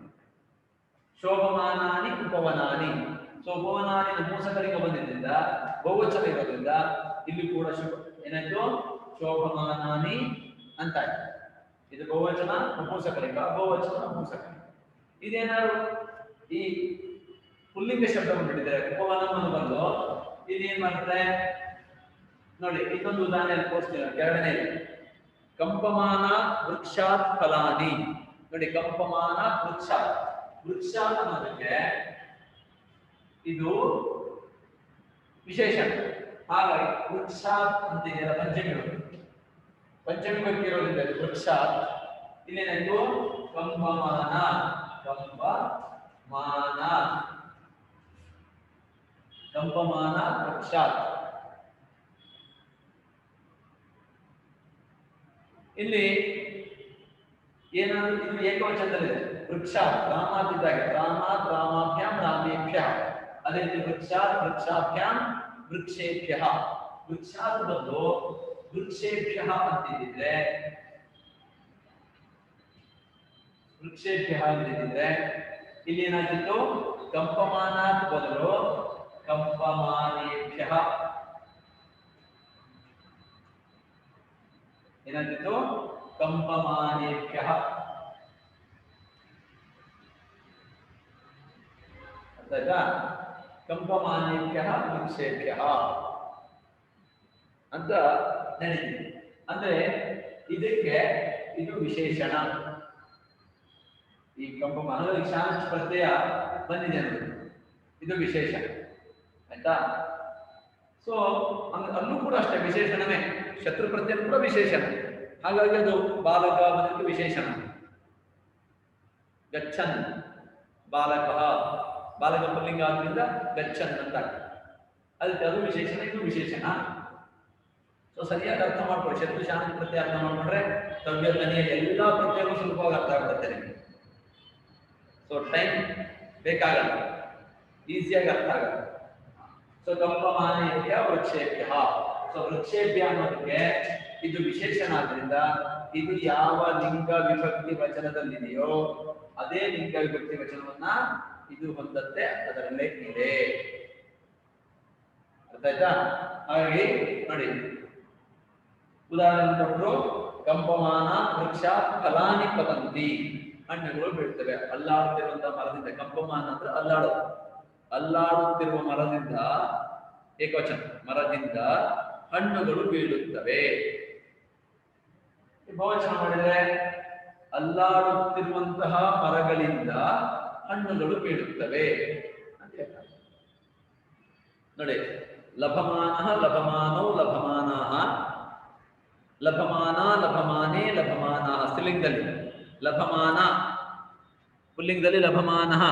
ಶೋಭಮಾನಾನಿ ಉಪವನಾನಿ. ಸೊ ಉಪವನಾನಿ ನಪುಂಸಕಲಿಂಗ ಬಂದಿದ್ದರಿಂದ ಬಹುವಚನ ಇರೋದ್ರಿಂದ ಇಲ್ಲಿ ಕೂಡ ಏನಾಯ್ತು, ಶೋಭಮಾನಾನಿ ಅಂತ ಆಯ್ತು. ಇದು ಬಹುವಚನ ನಪುಂಸಕಲಿಂಗ, ಬಹುವಚನ ನಪುಂಸಕಲಿಂಗ. ಇದೇನಾದ್ರು ಈ ಪುಲ್ಲಿಂಗ ಶಬ್ದ ಬಂದ್ಬಿಟ್ಟಿದ್ದಾರೆ, ಉಪವನಂ ಅನ್ನು ಬಂದು ಇದು ಏನ್ ಮಾಡ್ತಾರೆ ನೋಡಿ. ಇದೊಂದು ಉದಾಹರಣೆ ತೋರಿಸ್ತೀನಿ. ಎರಡನೇ ಕಂಪಮಾನ ವೃಕ್ಷಾತ್ ಫಲಾನಿ. ನೋಡಿ ಕಂಪಮಾನ ವೃಕ್ಷ, ವೃಕ್ಷ ಅನ್ನೋದಕ್ಕೆ ಇದು ವಿಶೇಷಣ. ಹಾಗಾಗಿ ವೃಕ್ಷಾತ್ ಅಂತಿದೆಯಲ್ಲ ಪಂಚಮಿ ಭಕ್ತಿ ಇರೋದ್ರಿಂದ ವೃಕ್ಷಾತ್ ಇಲ್ಲೇನಾಯ್ತು, ಕಂಪಮಾನ, ಕಂಪಮಾನ, ಕಂಪಮಾನ ವೃಕ್ಷಾತ್. ಇಲ್ಲಿ ಏನಾದ್ರು ಇದು ಏಕವಚನದಲ್ಲಿದೆ. ವೃಕ್ಷಾತ್ ರಾಮಾತಿದ್ದಾಗೆ, ರಾಮಾತ್ ರಾಮಾಭ್ಯಾಂ ರಾಮೇಭ್ಯ. ಅದೇ ರೀತಿ ವೃಕ್ಷಾತ್ ವೃಕ್ಷಾಭ್ಯಾಂ ವೃಕ್ಷೇಭ್ಯ. ವೃಕ್ಷಾತ್ ಬದಲು ವೃಕ್ಷೇಭ್ಯ ಅಂತಿದ್ರೆ, ವೃಕ್ಷೇಭ್ಯ ಅಂತಿದ್ರೆ ಇಲ್ಲಿ ಏನಾಗಿತ್ತು, ಕಂಪಮಾನಾತ್ ಬದಲು ಕಂಪಮಾನೇಭ್ಯ. ಏನಾಗಿತ್ತು, ಕಂಪಮಾನೇಭ್ಯ. ಅರ್ಥಾಯ್ತಾ? ಕಂಪಮಾನೇಭ್ಯ ವೃಕ್ಷೇಭ್ಯ ಅಂತ ನೆನಪಿದೆ. ಅಂದ್ರೆ ಇದಕ್ಕೆ ಇದು ವಿಶೇಷಣ. ಈ ಕಂಪಮಾನ ಶಾಂತ ಪ್ರತ್ಯಯ ಬಂದಿದೆ ನೋಡಿ, ಇದು ವಿಶೇಷಣ. ಆಯ್ತಾ? ಸೊ ಅಲ್ಲೂ ಕೂಡ ಅಷ್ಟೇ ವಿಶೇಷಣವೇ, ಶತ್ರು ಪ್ರತ್ಯಯ ಕೂಡ ವಿಶೇಷಣ. ಹಾಗಾಗಿ ಅದು ಬಾಲಕ ಬಂದಕ್ಕೆ ವಿಶೇಷಣ. ಗಚ್ಚನ್ ಬಾಲಕ, ಬಾಲಕ ಪುಲ್ಲಿಂಗ ಆದ್ರಿಂದ ಗಚ್ಚನ್ ಅಂತ. ಅದಕ್ಕೆ ಅದು ವಿಶೇಷಣ, ಇದು ವಿಶೇಷಣ. ಸೊ ಸರಿಯಾಗಿ ಅರ್ಥ ಮಾಡ್ಕೊಳ್ಳಿ. ಶತ್ರು ಶಾಂತಿ ಪ್ರತ್ಯಯ ಅರ್ಥ ಮಾಡ್ಕೊಂಡ್ರೆ ತವ್ಯ ತನಿಯಲ್ಲಿ ಎಲ್ಲಾ ಪ್ರತ್ಯಯಗಳು ಸುಲಭವಾಗಿ ಅರ್ಥ ಆಗ್ಬಿಡುತ್ತೆ ನಿಮಗೆ. ಸೊ ಟೈಮ್ ಬೇಕಾಗಲ್ಲ, ಈಸಿಯಾಗಿ ಅರ್ಥ ಆಗಲ್ಲ. ಸೊ ಕಂಪಮಾನೇಭ್ಯ ವೃಕ್ಷೇಭ್ಯ. ಸೊ ವೃಕ್ಷೇಭ್ಯ ಅನ್ನೋದಕ್ಕೆ ಇದು ವಿಶೇಷಣ ಆದ್ರಿಂದ ಇದು ಯಾವ ಲಿಂಗ ವಿಭಕ್ತಿ ವಚನದಲ್ಲಿದೆಯೋ ಅದೇ ಲಿಂಗ ವಿಭಕ್ತಿ ವಚನವನ್ನ ಇದು ಹೊಂದತ್ತೆ, ಅದರಲ್ಲೇ ಇದೆ. ಅರ್ಥ ಆಯ್ತಾ? ಹಾಗಾಗಿ ನೋಡಿ, ಉದಾಹರಣೆ ಕೊಟ್ಟರು, ಕಂಪಮಾನ ವೃಕ್ಷ ಫಲಾನಿ ಪತಂತಿ. ಹಣ್ಣುಗಳು ಬೀಳ್ತವೆ. ಅಲ್ಲಾಡುತ್ತಿರುವಂತಹ ಮರದಿಂದ, ಕಂಪಮಾನ ಅಂದ್ರೆ ಅಲ್ಲಾಡೋದು, ಅಲ್ಲಾಡುತ್ತಿರುವ ಮರದಿಂದ, ಏಕವಚನ, ಮರದಿಂದ ಹಣ್ಣುಗಳು ಬೀಳುತ್ತವೆ. ಬಹುವಚನ ಮಾಡಿದ್ರೆ ಅಲ್ಲಾಡುತ್ತಿರುವಂತಹ ಮರಗಳಿಂದ ಹಣ್ಣುಗಳು ಬೀಳುತ್ತವೆ ಅಂತ ಹೇಳ್ತಾರೆ. ನೋಡಿ, ಲಭಮಾನ ಲಭಮಾನೋ ಲಭಮಾನಾಹ, ಲಭಮಾನ ಲಭಮಾನೇ ಲಭಮಾನಾಹ. ಸ್ತ್ರೀಲಿಂಗದಲ್ಲಿ ಲಭಮಾನ, ಪುಲ್ಲಿಂಗದಲ್ಲಿ ಲಭಮಾನಃ.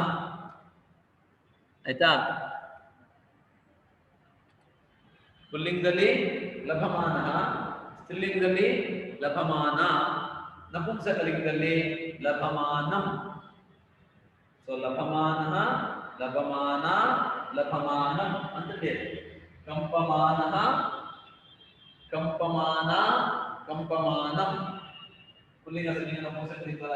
ಆಯ್ತಾ? ಪುಲ್ಲಿಂಗದಲ್ಲಿ ಲಭಮಾನಃ, ಸ್ತ್ರೀಲಿಂಗದಲ್ಲಿ ಲಭಮಾನ, ನಪುಂಸಕಲಿಂಗದಲ್ಲಿ ಲಭಮಾನಂ. ಸೊ ಲಭಮಾನಃ, ಲಭಮಾನ, ಲಭಮಾನಂ ಅಂತ ಹೇಳಿ. ಕಂಪಮಾನಃ, ಕಂಪಮಾನ, ಕಂಪಮಾನಂ. ಪುಲ್ಲಿಂಗ ಸ್ತ್ರೀಲಿಂಗ ನಪುಂಸಕಲಿಂಗ